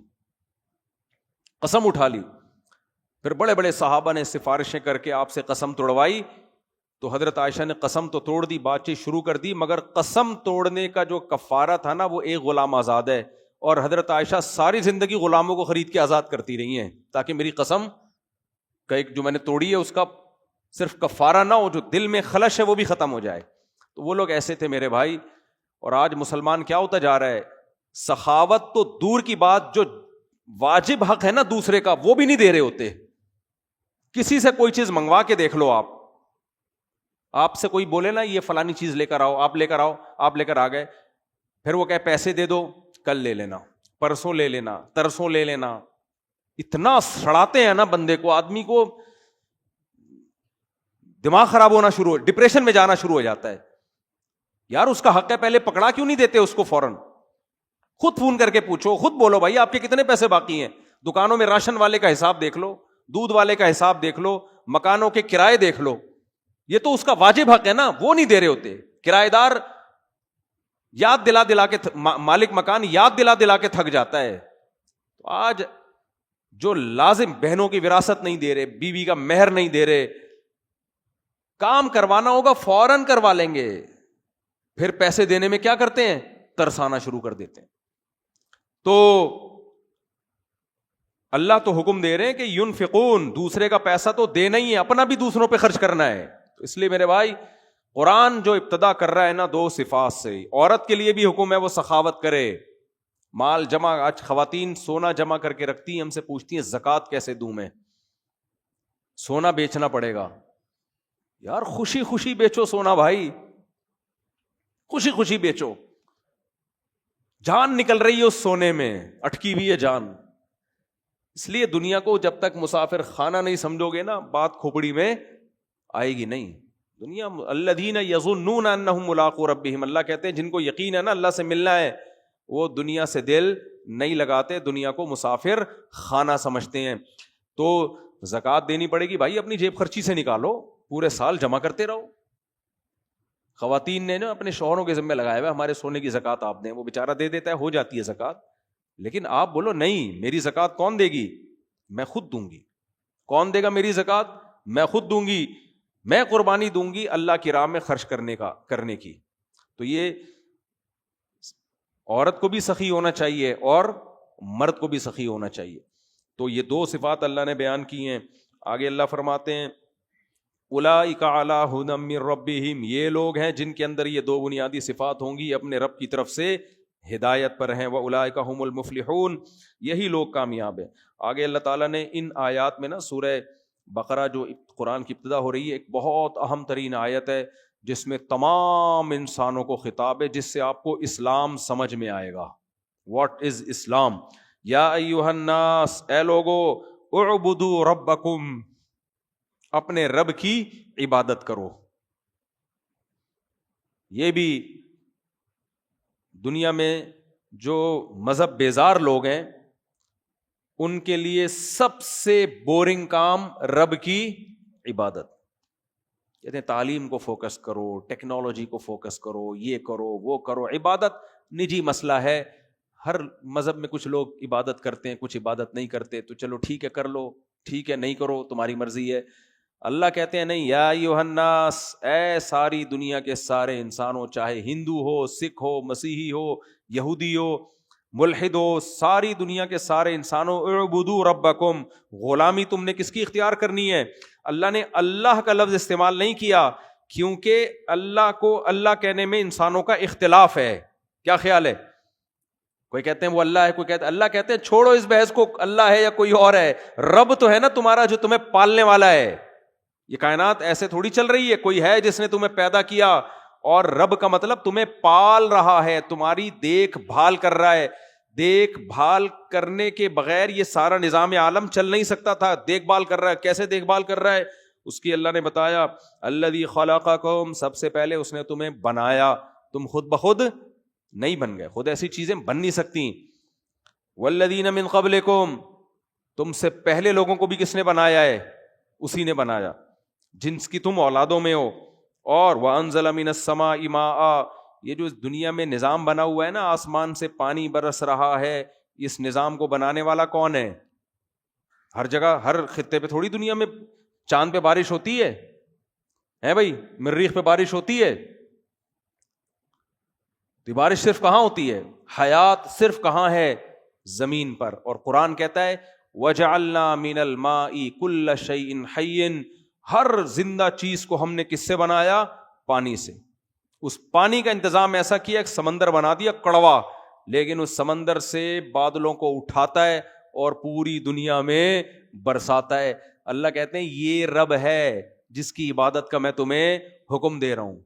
قسم اٹھا لی۔ پھر بڑے بڑے صحابہ نے سفارشیں کر کے آپ سے قسم توڑوائی، تو حضرت عائشہ نے قسم تو توڑ دی، بات چیت شروع کر دی، مگر قسم توڑنے کا جو کفارہ تھا نا، وہ ایک غلام آزاد ہے۔ اور حضرت عائشہ ساری زندگی غلاموں کو خرید کے آزاد کرتی رہی ہیں تاکہ میری قسم کا ایک جو میں نے توڑی ہے اس کا صرف کفارہ نہ ہو، جو دل میں خلش ہے وہ بھی ختم ہو جائے۔ تو وہ لوگ ایسے تھے میرے بھائی۔ اور آج مسلمان کیا ہوتا جا رہا ہے، سخاوت تو دور کی بات، جو واجب حق ہے نا دوسرے کا وہ بھی نہیں دے رہے ہوتے۔ کسی سے کوئی چیز منگوا کے دیکھ لو، آپ سے کوئی بولے نا یہ فلانی چیز لے کر آؤ، آپ لے کر آؤ، آپ لے کر آ گئے، پھر وہ کہے پیسے دے دو، کل لے لینا، پرسوں لے لینا، ترسوں لے لینا۔ اتنا سڑاتے ہیں نا بندے کو، آدمی کو دماغ خراب ہونا شروع ہو، ڈپریشن میں جانا شروع ہو جاتا ہے۔ یار اس کا حق ہے، پہلے پکڑا کیوں نہیں دیتے اس کو فوراً؟ خود فون کر کے پوچھو، خود بولو بھائی آپ کے کتنے پیسے باقی ہیں، دکانوں میں راشن والے کا حساب دیکھ لو، دودھ والے کا حساب دیکھ لو، مکانوں کے کرائے دیکھ لو۔ یہ تو اس کا واجب حق ہے نا، وہ نہیں دے رہے ہوتے۔ کرایہ دار یاد دلا کے مالک مکان یاد دلا کے تھک جاتا ہے۔ تو آج جو لازم بہنوں کی وراثت نہیں دے رہے، بیوی کا مہر نہیں دے رہے، کام کروانا ہوگا فوراً کروا لیں گے، پھر پیسے دینے میں کیا کرتے ہیں، ترسانا شروع کر دیتے ہیں۔ تو اللہ تو حکم دے رہے ہیں کہ ينفقون، دوسرے کا پیسہ تو دینا ہی ہے، اپنا بھی دوسروں پہ خرچ کرنا ہے۔ تو اس لیے میرے بھائی قرآن جو ابتدا کر رہا ہے نا 2 صفات سے، عورت کے لیے بھی حکم ہے وہ سخاوت کرے، مال جمع۔ آج خواتین سونا جمع کر کے رکھتی ہیں، ہم سے پوچھتی ہیں زکوٰۃ کیسے دوں میں، سونا بیچنا پڑے گا۔ یار خوشی خوشی بیچو سونا بھائی، خوشی خوشی بیچو، جان نکل رہی ہے اس سونے میں، اٹکی ہوئی ہے جان۔ اس لیے دنیا کو جب تک مسافر خانہ نہیں سمجھو گے نا، بات کھوپڑی میں آئے گی نہیں۔ دنیا الذین یظنون انہم ملاقو ربہم، اللہ کہتے ہیں جن کو یقین ہے نا اللہ سے ملنا ہے، وہ دنیا سے دل نہیں لگاتے، دنیا کو مسافر خانہ سمجھتے ہیں۔ تو زکوٰۃ دینی پڑے گی بھائی، اپنی جیب خرچی سے نکالو، پورے سال جمع کرتے رہو. خواتین نے نا اپنے شوہروں کے ذمہ لگایا ہوا ہمارے سونے کی زکوٰۃ آپ دیں، وہ بیچارہ دے دیتا ہے، ہو جاتی ہے زکوٰۃ. لیکن آپ بولو نہیں، میری زکوٰۃ کون دے گی؟ میں خود دوں گی. کون دے گا میری زکوٰۃ؟ میں خود دوں گی. میں قربانی دوں گی اللہ کی راہ میں خرچ کرنے کی. تو یہ عورت کو بھی سخی ہونا چاہیے اور مرد کو بھی سخی ہونا چاہیے. تو یہ دو صفات اللہ نے بیان کی ہیں. آگے اللہ فرماتے ہیں اولئک علی ھدی من ربہم، یہ لوگ ہیں جن کے اندر یہ دو بنیادی صفات ہوں گی، اپنے رب کی طرف سے ہدایت پر ہیں. واولئک ھم المفلحون، یہی لوگ کامیاب ہیں. آگے اللہ تعالیٰ نے ان آیات میں نا سورہ بقرہ جو قرآن کی ابتدا ہو رہی ہے، ایک بہت اہم ترین آیت ہے جس میں تمام انسانوں کو خطاب ہے، جس سے آپ کو اسلام سمجھ میں آئے گا. واٹ از اسلام؟ یا ایھا الناس، اے لوگو، اعبدوا ربکم، اپنے رب کی عبادت کرو. یہ بھی دنیا میں جو مذہب بیزار لوگ ہیں ان کے لیے سب سے بورنگ کام رب کی عبادت. کہتے ہیں تعلیم کو فوکس کرو، ٹیکنالوجی کو فوکس کرو، یہ کرو وہ کرو. عبادت نجی مسئلہ ہے. ہر مذہب میں کچھ لوگ عبادت کرتے ہیں، کچھ عبادت نہیں کرتے. تو چلو ٹھیک ہے کر لو، ٹھیک ہے نہیں کرو، تمہاری مرضی ہے. اللہ کہتے ہیں نہیں، یا ایھا الناس، اے ساری دنیا کے سارے انسانوں، چاہے ہندو ہو، سکھ ہو، مسیحی ہو، یہودی ہو، ملحد ہو، ساری دنیا کے سارے انسانوں، اعبدوا ربکم، غلامی تم نے کس کی اختیار کرنی ہے؟ اللہ نے اللہ کا لفظ استعمال نہیں کیا کیونکہ اللہ کو اللہ کہنے میں انسانوں کا اختلاف ہے. کیا خیال ہے؟ کوئی کہتے ہیں وہ اللہ ہے، کوئی کہتے ہیں اللہ. کہتے ہیں چھوڑو اس بحث کو، اللہ ہے یا کوئی اور ہے. رب تو ہے نا تمہارا جو تمہیں پالنے والا ہے. یہ کائنات ایسے تھوڑی چل رہی ہے. کوئی ہے جس نے تمہیں پیدا کیا، اور رب کا مطلب تمہیں پال رہا ہے، تمہاری دیکھ بھال کر رہا ہے. دیکھ بھال کرنے کے بغیر یہ سارا نظام عالم چل نہیں سکتا تھا. دیکھ بھال کر رہا ہے. کیسے دیکھ بھال کر رہا ہے؟ اس کی اللہ نے بتایا الذی خلقکم، سب سے پہلے اس نے تمہیں بنایا. تم خود بخود نہیں بن گئے، خود ایسی چیزیں بن نہیں سکتی. والذین من قبلکم، تم سے پہلے لوگوں کو بھی کس نے بنایا ہے؟ اسی نے بنایا جن کی تم اولادوں میں ہو. اور وانزل من السماء ماء، یہ جو دنیا میں نظام بنا ہوا ہے نا، آسمان سے پانی برس رہا ہے، اس نظام کو بنانے والا کون ہے؟ ہر جگہ ہر خطے پہ تھوڑی دنیا میں چاند پہ بارش ہوتی ہے بھائی، مریخ پہ بارش ہوتی ہے. تو بارش صرف کہاں ہوتی ہے؟ حیات صرف کہاں ہے؟ زمین پر. اور قرآن کہتا ہے وَجَعَلْنَا مِنَ الْمَاءِ كُلَّ شَيْءٍ حَيٍّ، ہر زندہ چیز کو ہم نے کس سے بنایا؟ پانی سے. اس پانی کا انتظام ایسا کیا، ایک سمندر بنا دیا کڑوا، لیکن اس سمندر سے بادلوں کو اٹھاتا ہے اور پوری دنیا میں برساتا ہے. اللہ کہتے ہیں یہ رب ہے جس کی عبادت کا میں تمہیں حکم دے رہا ہوں.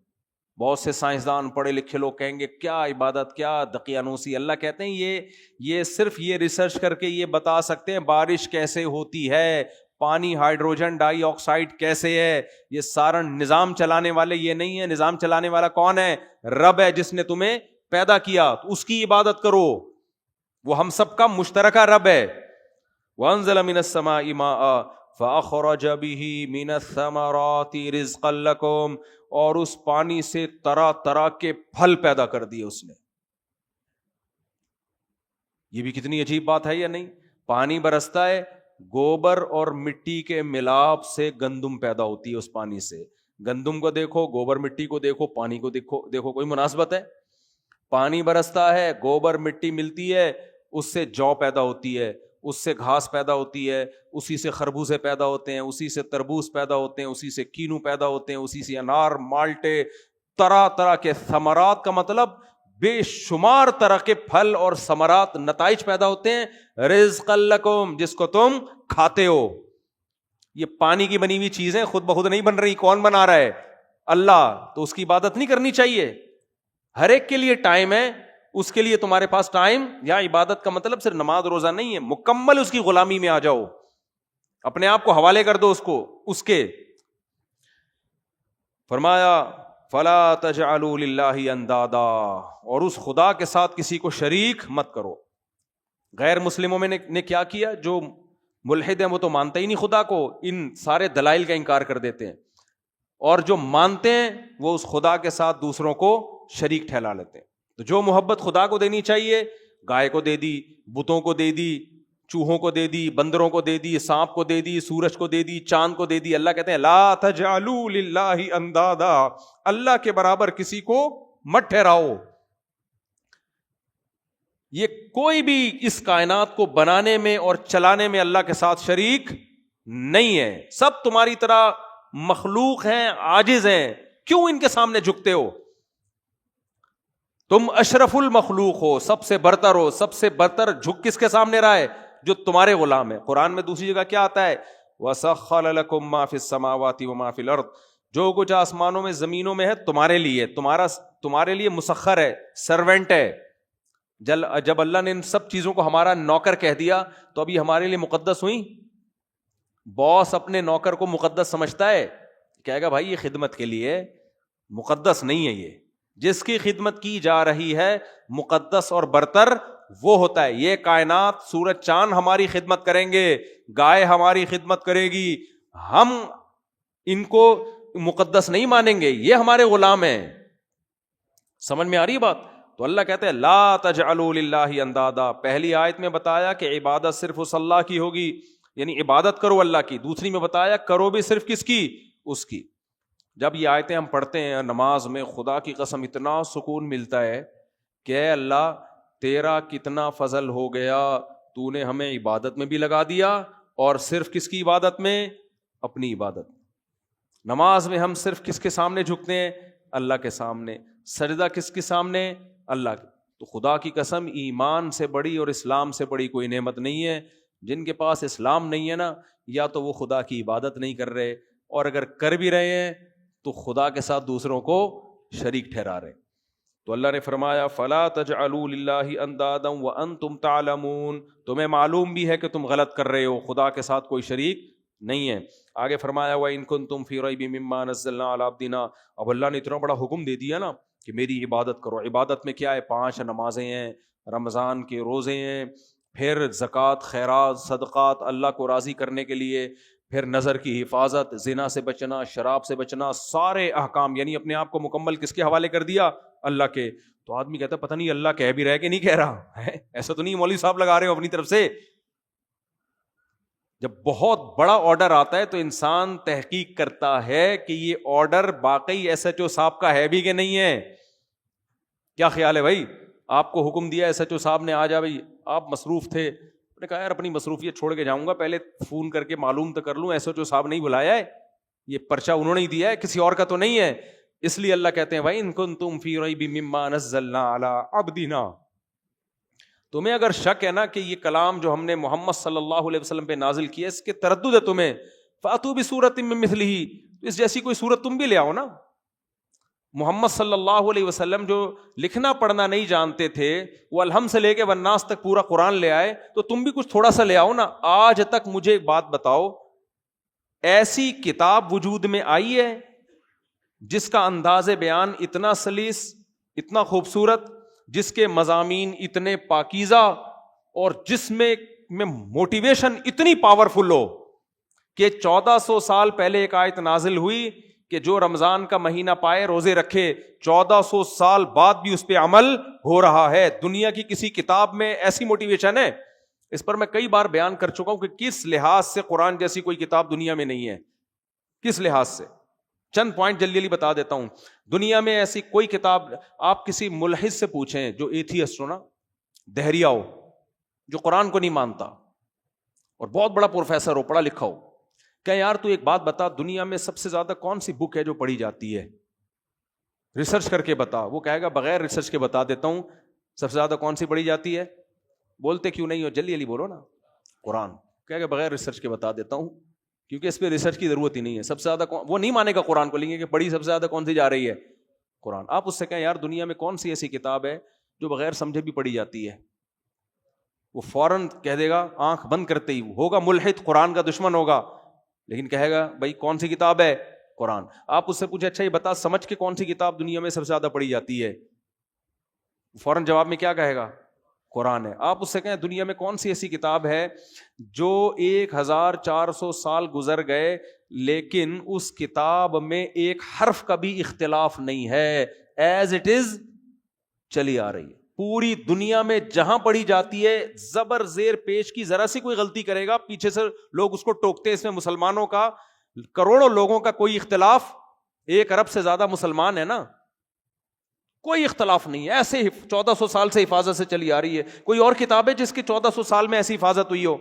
بہت سے سائنسدان پڑھے لکھے لوگ کہیں گے کیا عبادت، کیا دقیانوسی. اللہ کہتے ہیں یہ صرف یہ ریسرچ کر کے یہ بتا سکتے ہیں بارش کیسے ہوتی ہے، پانی ہائیڈروجن ڈائی آکسائڈ کیسے ہے. یہ سارا نظام چلانے والے یہ نہیں ہے. نظام چلانے والا کون ہے؟ رب ہے جس نے تمہیں پیدا کیا. تو اس کی عبادت کرو، وہ ہم سب کا مشترکہ رب ہے. وانزل من السماء ماء فاخرج به من الثمرات رزقا لكم، اور اس پانی سے طرح طرح کے پھل پیدا کر دیے اس نے. یہ بھی کتنی عجیب بات ہے یا نہیں؟ پانی برستا ہے، گوبر اور مٹی کے ملاپ سے گندم پیدا ہوتی ہے. اس پانی سے گندم کو دیکھو، گوبر مٹی کو دیکھو، پانی کو دیکھو کوئی مناسبت ہے؟ پانی برستا ہے، گوبر مٹی ملتی ہے، اس سے جو پیدا ہوتی ہے، اس سے گھاس پیدا ہوتی ہے، اسی سے خربوزے پیدا ہوتے ہیں، اسی سے تربوز پیدا ہوتے ہیں، اسی سے کینو پیدا ہوتے ہیں، اسی سے انار، مالٹے، طرح طرح کے ثمرات کا مطلب بے شمار طرح کے پھل اور ثمرات، نتائج پیدا ہوتے ہیں. رزقا لکم، جس کو تم کھاتے ہو. یہ پانی کی بنی ہوئی چیزیں خود بخود نہیں بن رہی. کون بنا رہا ہے؟ اللہ. تو اس کی عبادت نہیں کرنی چاہیے. ہر ایک کے لیے ٹائم ہے، اس کے لیے تمہارے پاس ٹائم. یا عبادت کا مطلب صرف نماز روزہ نہیں ہے، مکمل اس کی غلامی میں آ جاؤ، اپنے آپ کو حوالے کر دو اس کے. فرمایا فلا تجعلوا للہ اندادا، اور اس خدا کے ساتھ کسی کو شریک مت کرو. غیر مسلموں میں نے کیا کیا؟ جو ملحد ہیں وہ تو مانتے ہی نہیں خدا کو، ان سارے دلائل کا انکار کر دیتے ہیں، اور جو مانتے ہیں وہ اس خدا کے ساتھ دوسروں کو شریک ٹھہرا لیتے ہیں۔ تو جو محبت خدا کو دینی چاہیے گائے کو دے دی، بتوں کو دے دی، چوہوں کو دے دی، بندروں کو دے دی، سانپ کو دے دی، سورج کو دے دی، چاند کو دے دی۔ اللہ کہتے ہیں لا تجعلوا للہ اندادا، اللہ کے برابر کسی کو مت ٹھہراؤ۔ یہ کوئی بھی اس کائنات کو بنانے میں اور چلانے میں اللہ کے ساتھ شریک نہیں ہے، سب تمہاری طرح مخلوق ہیں، عاجز ہیں، کیوں ان کے سامنے جھکتے ہو؟ تم اشرف المخلوق ہو، سب سے برتر ہو، سب سے برتر جھک کس کے سامنے رہا ہے؟ جو تمہارے غلام ہے۔ قرآن میں دوسری جگہ کیا آتا ہے؟ وَسَخَّرَ لَكُم مَّا فِي السَّمَاوَاتِ وَمَا فِي الْأَرْضِ، جو کچھ آسمانوں میں زمینوں میں ہے تمہارے لیے، تمہارے لیے مسخر ہے، سرونٹ ہے۔ جب اللہ نے ان سب چیزوں کو ہمارا نوکر کہہ دیا تو ابھی ہمارے لیے مقدس ہوئی؟ باس اپنے نوکر کو مقدس سمجھتا ہے؟ کہے گا بھائی یہ خدمت کے لیے، مقدس نہیں ہے یہ۔ جس کی خدمت کی جا رہی ہے مقدس اور برتر وہ ہوتا ہے۔ یہ کائنات، سورج چاند ہماری خدمت کریں گے، گائے ہماری خدمت کرے گی، ہم ان کو مقدس نہیں مانیں گے، یہ ہمارے غلام ہیں۔ سمجھ میں آ رہی بات؟ تو اللہ کہتے ہیں لا تجعلوا للہ اندادا۔ پہلی آیت میں بتایا کہ عبادت صرف اس اللہ کی ہوگی، یعنی عبادت کرو اللہ کی۔ دوسری میں بتایا کرو بھی صرف کس کی؟ اس کی۔ جب یہ آیتیں ہم پڑھتے ہیں نماز میں، خدا کی قسم اتنا سکون ملتا ہے کہ اے اللہ تیرا کتنا فضل ہو گیا، تو نے ہمیں عبادت میں بھی لگا دیا، اور صرف کس کی عبادت میں؟ اپنی عبادت۔ نماز میں ہم صرف کس کے سامنے جھکتے ہیں؟ اللہ کے سامنے۔ سجدہ کس کے سامنے؟ اللہ کے۔ تو خدا کی قسم ایمان سے بڑی اور اسلام سے بڑی کوئی نعمت نہیں ہے۔ جن کے پاس اسلام نہیں ہے نا، یا تو وہ خدا کی عبادت نہیں کر رہے، اور اگر کر بھی رہے ہیں تو خدا کے ساتھ دوسروں کو شریک ٹھہرا رہے۔ تو اللہ نے فرمایا فَلَا تَجْعَلُوا لِلَّهِ أَنْدَادًا وَأَنْتُمْ تَعْلَمُونَ، تمہیں معلوم بھی ہے کہ تم غلط کر رہے ہو، خدا کے ساتھ کوئی شریک نہیں ہے۔ آگے فرمایا وَإِن كُنتُمْ فِي رَيْبٍ مِّمَّا نَزَّلْنَا عَلَىٰ عَبْدِنَا، اب اللہ نے اتنا بڑا حکم دے دیا نا کہ میری عبادت کرو۔ عبادت میں کیا ہے؟ 5 نمازیں ہیں، رمضان کے روزے ہیں، پھر زکوٰۃ، خیرات، صدقات اللہ کو راضی کرنے کے لیے، پھر نظر کی حفاظت، زنا سے بچنا، شراب سے بچنا، سارے احکام، یعنی اپنے آپ کو مکمل کس کے حوالے کر دیا؟ اللہ کے۔ تو آدمی کہتا ہے پتہ نہیں اللہ کہہ بھی رہا ہے کہ نہیں کہہ رہا ہے، ایسا تو نہیں مولوی صاحب لگا رہے ہو اپنی طرف سے۔ جب بہت بڑا آرڈر آتا ہے تو انسان تحقیق کرتا ہے کہ یہ آرڈر باقی ایس ایچ او صاحب کا ہے بھی کہ نہیں ہے۔ کیا خیال ہے بھائی؟ آپ کو حکم دیا ایس ایچ او صاحب نے، آ جا بھائی، آپ مصروف تھے، میں نے کہا یار اپنی مصروفیت چھوڑ کے جاؤں گا، پہلے فون کر کے معلوم تو کر لوں ایس ایچ او صاحب نہیں بلایا ہے، یہ پرچہ انہوں نے ہی دیا ہے، کسی اور کا تو نہیں ہے۔ اس لیے اللہ کہتے ہیں بھائی ان کنتم فی ریب مما نزلنا علی عبدنا، تمہیں اگر شک ہے نا کہ یہ کلام جو ہم نے محمد صلی اللہ علیہ وسلم پہ نازل کیا اس کے تردد ہے تمہیں، فاتوا بسورۃ من مثلہ، اس جیسی کوئی سورت تم بھی لے آؤ نا۔ محمد صلی اللہ علیہ وسلم جو لکھنا پڑھنا نہیں جانتے تھے، وہ الحمد سے لے کے والناس تک پورا قرآن لے آئے، تو تم بھی کچھ تھوڑا سا لے آؤ نا۔ آج تک مجھے ایک بات بتاؤ، ایسی کتاب وجود میں آئی ہے جس کا انداز بیان اتنا سلیس، اتنا خوبصورت، جس کے مضامین اتنے پاکیزہ، اور جس میں موٹیویشن اتنی پاورفل ہو کہ 1400 سال پہلے ایک آیت نازل ہوئی کہ جو رمضان کا مہینہ پائے روزے رکھے، 1400 سال بعد بھی اس پہ عمل ہو رہا ہے۔ دنیا کی کسی کتاب میں ایسی موٹیویشن ہے؟ اس پر میں کئی بار بیان کر چکا ہوں کہ کس لحاظ سے قرآن جیسی کوئی کتاب دنیا میں نہیں ہے، کس لحاظ سے۔ چند پوائنٹ جلدی جلدی بتا دیتا ہوں۔ دنیا میں ایسی کوئی کتاب، آپ کسی ملحد سے پوچھیں جو ایتھیسٹ ہو نا، دہریہ ہو، جو قرآن کو نہیں مانتا، اور بہت بڑا پروفیسر ہو، پڑھا لکھا ہو، کہ یار تو ایک بات بتا، دنیا میں سب سے زیادہ کون سی بک ہے جو پڑھی جاتی ہے؟ ریسرچ کر کے بتا۔ وہ کہے گا بغیر ریسرچ کے بتا دیتا ہوں، سب سے زیادہ کون سی پڑھی جاتی ہے؟ بولتے کیوں نہیں ہو؟ جلدی جلدی بولو نا۔ قرآن۔ کہے گا بغیر ریسرچ کے بتا دیتا ہوں، کیونکہ اس پہ ریسرچ کی ضرورت ہی نہیں ہے۔ سب سے زیادہ وہ نہیں مانے گا قرآن کو، لیں گے کہ پڑھی سب سے زیادہ کون سی جا رہی ہے؟ قرآن۔ آپ اس سے کہیں یار دنیا میں کون سی ایسی کتاب ہے جو بغیر سمجھے بھی پڑھی جاتی ہے؟ وہ فوراً کہہ دے گا آنکھ بند کرتے ہی، ہوگا ملحد، قرآن کا دشمن ہوگا، لیکن کہے گا بھائی کون سی کتاب ہے؟ قرآن۔ آپ اس سے پوچھے اچھا یہ بتا سمجھ کے کون سی کتاب دنیا میں سب سے زیادہ پڑھی جاتی ہے؟ فوراً جواب میں کیا کہے گا؟ قرآن ہے. آپ اس سے کہیں دنیا میں کون سی ایسی کتاب ہے جو 1400 سال گزر گئے لیکن اس کتاب میں ایک حرف کا بھی اختلاف نہیں ہے, ایز اٹ از چلی آ رہی ہے. پوری دنیا میں جہاں پڑھی جاتی ہے زبر زیر پیش کی ذرا سی کوئی غلطی کرے گا پیچھے سے لوگ اس کو ٹوکتے ہیں. اس میں مسلمانوں کا, کروڑوں لوگوں کا کوئی اختلاف, 1 ارب سے زیادہ مسلمان ہے نا, کوئی اختلاف نہیں ہے. ایسے 1400 سال سے حفاظت سے چلی آ رہی ہے. کوئی اور کتاب ہے جس کی 1400 سال میں ایسی حفاظت ہوئی ہو؟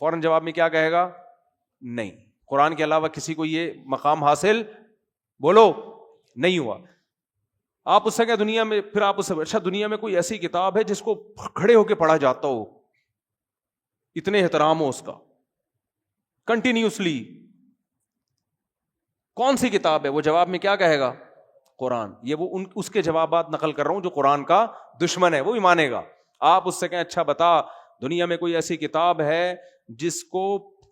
فوراً جواب میں کیا کہے گا؟ نہیں. قرآن کے علاوہ کسی کو یہ مقام حاصل بولو نہیں ہوا. آپ اس سے کہ دنیا میں, پھر آپ اس سے اچھا دنیا میں کوئی ایسی کتاب ہے جس کو کھڑے ہو کے پڑھا جاتا ہو, اتنے احترام ہو اس کا کنٹینیوسلی, کون سی کتاب ہے؟ وہ جواب میں کیا کہے گا؟ قرآن. یہ وہ اس کے جوابات نقل کر رہا ہوں جو قرآن کا دشمن ہے, وہ بھی مانے گا. آپ اس سے کہیں اچھا بتا دنیا میں کوئی ایسی کتاب ہے جس کو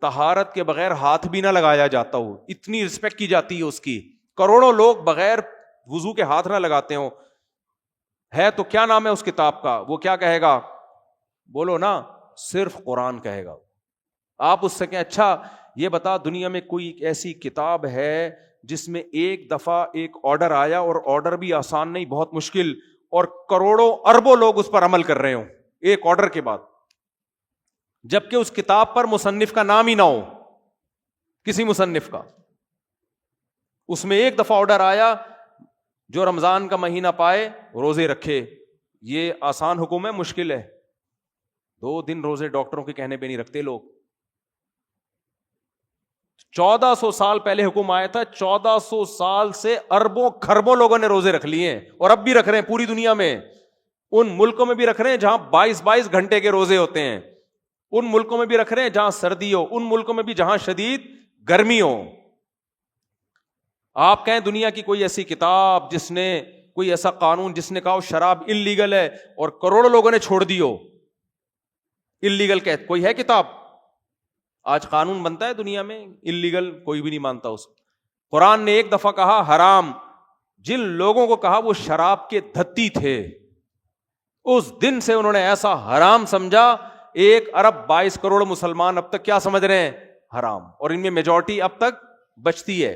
طہارت کے بغیر ہاتھ بھی نہ لگایا جاتا ہو, اتنی رسپیکٹ کی جاتی ہے اس کی, کروڑوں لوگ بغیر وضو کے ہاتھ نہ لگاتے ہوں, ہے تو کیا نام ہے اس کتاب کا؟ وہ کیا کہے گا؟ بولو نا, صرف قرآن کہے گا. آپ اس سے کہیں اچھا یہ بتا دنیا میں کوئی ایسی کتاب ہے جس میں ایک دفعہ ایک آرڈر آیا, اور آرڈر بھی آسان نہیں, بہت مشکل, اور کروڑوں اربوں لوگ اس پر عمل کر رہے ہوں ایک آرڈر کے بعد, جبکہ اس کتاب پر مصنف کا نام ہی نہ ہو, کسی مصنف کا. اس میں ایک دفعہ آرڈر آیا جو رمضان کا مہینہ پائے روزے رکھے. یہ آسان حکم ہے؟ مشکل ہے. 2 دن روزے ڈاکٹروں کے کہنے پہ نہیں رکھتے لوگ. 1400 سال پہلے حکم آیا تھا, 1400 سال سے اربوں کھربوں لوگوں نے روزے رکھ لیے ہیں, اور اب بھی رکھ رہے ہیں پوری دنیا میں. ان ملکوں میں بھی رکھ رہے ہیں جہاں 22 گھنٹے کے روزے ہوتے ہیں, ان ملکوں میں بھی رکھ رہے ہیں جہاں سردی ہو, ان ملکوں میں بھی جہاں شدید گرمی ہو. آپ کہیں دنیا کی کوئی ایسی کتاب جس نے, کوئی ایسا قانون جس نے کہا شراب انلیگل ہے اور کروڑوں لوگوں نے چھوڑ دی ہو, انلیگل کہ کوئی ہے کتاب؟ آج قانون بنتا ہے دنیا میں انلیگل, کوئی بھی نہیں مانتا اس کو. قرآن نے ایک دفعہ کہا حرام, جن لوگوں کو کہا وہ شراب کے دھتی تھے, اس دن سے انہوں نے ایسا حرام سمجھا. 1 ارب 22 کروڑ مسلمان اب تک کیا سمجھ رہے ہیں؟ حرام, اور ان میں میجورٹی اب تک بچتی ہے.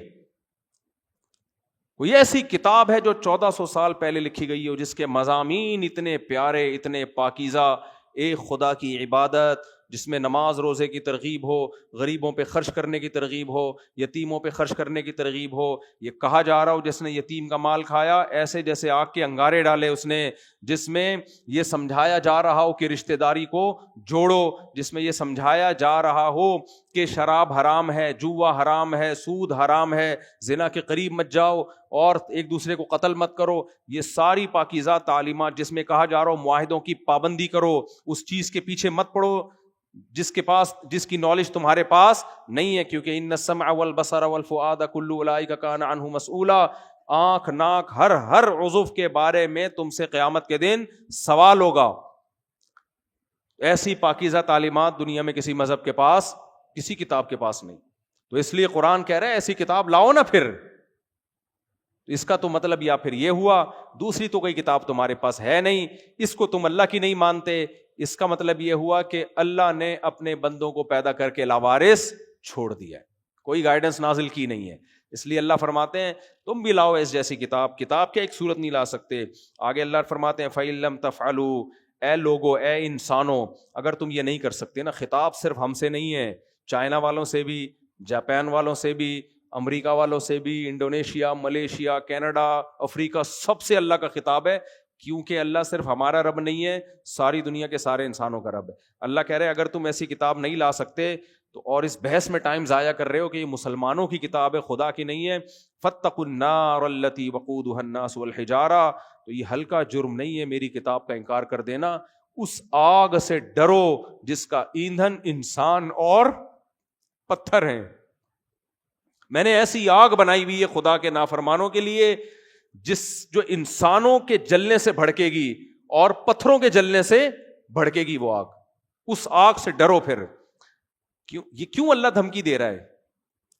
کوئی ایسی کتاب ہے جو 1400 سال پہلے لکھی گئی ہو جس کے مضامین اتنے پیارے, اتنے پاکیزہ, ایک خدا کی عبادت جس میں نماز روزے کی ترغیب ہو, غریبوں پہ خرچ کرنے کی ترغیب ہو, یتیموں پہ خرچ کرنے کی ترغیب ہو. یہ کہا جا رہا ہو جس نے یتیم کا مال کھایا ایسے جیسے آگ کے انگارے ڈالے اس نے, جس میں یہ سمجھایا جا رہا ہو کہ رشتہ داری کو جوڑو, جس میں یہ سمجھایا جا رہا ہو کہ شراب حرام ہے, جوا حرام ہے, سود حرام ہے, زنا کے قریب مت جاؤ, اور ایک دوسرے کو قتل مت کرو. یہ ساری پاکیزہ تعلیمات جس میں کہا جا رہا ہو معاہدوں کی پابندی کرو, اس چیز کے پیچھے مت پڑو جس کی نالج تمہارے پاس نہیں ہے, کیونکہ ان السمع والبصر والفؤاد کل اولئک کان عنہ مسئولا. آنکھ ناک ہر عضو کے بارے میں تم سے قیامت کے دن سوال ہوگا. ایسی پاکیزہ تعلیمات دنیا میں کسی مذہب کے پاس, کسی کتاب کے پاس نہیں. تو اس لیے قرآن کہہ رہا ہے ایسی کتاب لاؤ نا. پھر اس کا تو مطلب یا پھر یہ ہوا دوسری تو کوئی کتاب تمہارے پاس ہے نہیں, اس کو تم اللہ کی نہیں مانتے. اس کا مطلب یہ ہوا کہ اللہ نے اپنے بندوں کو پیدا کر کے لاوارث چھوڑ دیا ہے, کوئی گائیڈنس نازل کی نہیں ہے. اس لیے اللہ فرماتے ہیں تم بھی لاؤ اس جیسی کتاب. کتاب کیا ایک صورت نہیں لا سکتے. آگے اللہ فرماتے ہیں فَإِن لَمْ تَفْعَلُوا, اے لوگو, اے انسانوں, اگر تم یہ نہیں کر سکتے نا. خطاب صرف ہم سے نہیں ہے, چائنا والوں سے بھی, جاپان والوں سے بھی, امریکہ والوں سے بھی, انڈونیشیا, ملیشیا, کینیڈا, افریقہ, سب سے اللہ کا خطاب ہے, کیونکہ اللہ صرف ہمارا رب نہیں ہے, ساری دنیا کے سارے انسانوں کا رب ہے. اللہ کہہ رہے اگر تم ایسی کتاب نہیں لا سکتے تو اور اس بحث میں ٹائم ضائع کر رہے ہو کہ یہ مسلمانوں کی کتاب ہے, خدا کی نہیں ہے. فاتقوا النار التي وقودها الناس والحجارہ, تو یہ ہلکا جرم نہیں ہے میری کتاب کا انکار کر دینا. اس آگ سے ڈرو جس کا ایندھن انسان اور پتھر ہیں. میں نے ایسی آگ بنائی ہوئی ہے خدا کے نافرمانوں کے لیے جو انسانوں کے جلنے سے بھڑکے گی اور پتھروں کے جلنے سے بھڑکے گی وہ آگ. اس آگ سے ڈرو. پھر کیوں اللہ دھمکی دے رہا ہے؟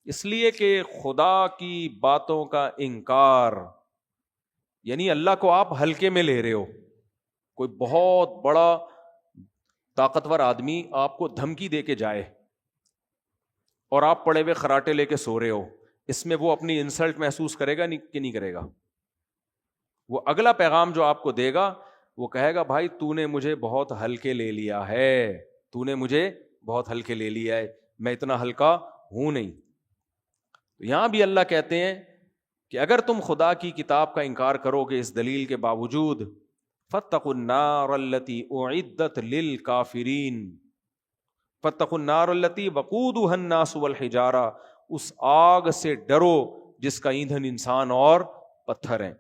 اس لیے کہ خدا کی باتوں کا انکار, یعنی اللہ کو آپ ہلکے میں لے رہے ہو. کوئی بہت بڑا طاقتور آدمی آپ کو دھمکی دے کے جائے اور آپ پڑے ہوئے خراٹے لے کے سو رہے ہو, اس میں وہ اپنی انسلٹ محسوس کرے گا کہ نہیں کرے گا؟ وہ اگلا پیغام جو آپ کو دے گا وہ کہے گا بھائی تو نے مجھے بہت ہلکے لے لیا ہے, تو نے مجھے بہت ہلکے لے لیا ہے, میں اتنا ہلکا ہوں نہیں. تو یہاں بھی اللہ کہتے ہیں کہ اگر تم خدا کی کتاب کا انکار کرو گے اس دلیل کے باوجود, فاتقوا النار التي اعدت للکافرین, فاتقوا النار التي وقودها الناس والحجارہ, اس آگ سے ڈرو جس کا ایندھن انسان اور پتھر ہیں.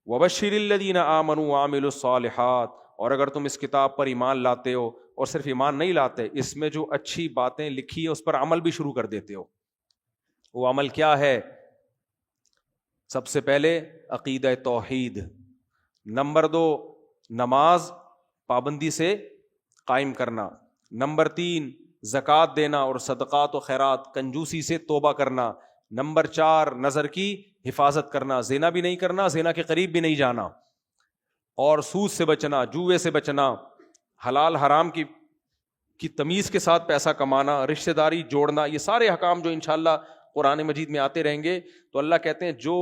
وبشر الذین آمنوا وعملوا الصالحات, اور اگر تم اس کتاب پر ایمان لاتے ہو اور صرف ایمان نہیں لاتے, اس میں جو اچھی باتیں لکھی ہیں اس پر عمل بھی شروع کر دیتے ہو. وہ عمل کیا ہے؟ سب سے پہلے عقیدہ توحید, نمبر 2 نماز پابندی سے قائم کرنا, نمبر 3 زکوٰۃ دینا اور صدقات و خیرات کنجوسی سے توبہ کرنا, نمبر 4 نظر کی حفاظت کرنا, زنا بھی نہیں کرنا, زنا کے قریب بھی نہیں جانا, اور سود سے بچنا, جوئے سے بچنا, حلال حرام کی تمیز کے ساتھ پیسہ کمانا, رشتہ داری جوڑنا, یہ سارے احکام جو انشاءاللہ قرآن مجید میں آتے رہیں گے. تو اللہ کہتے ہیں جو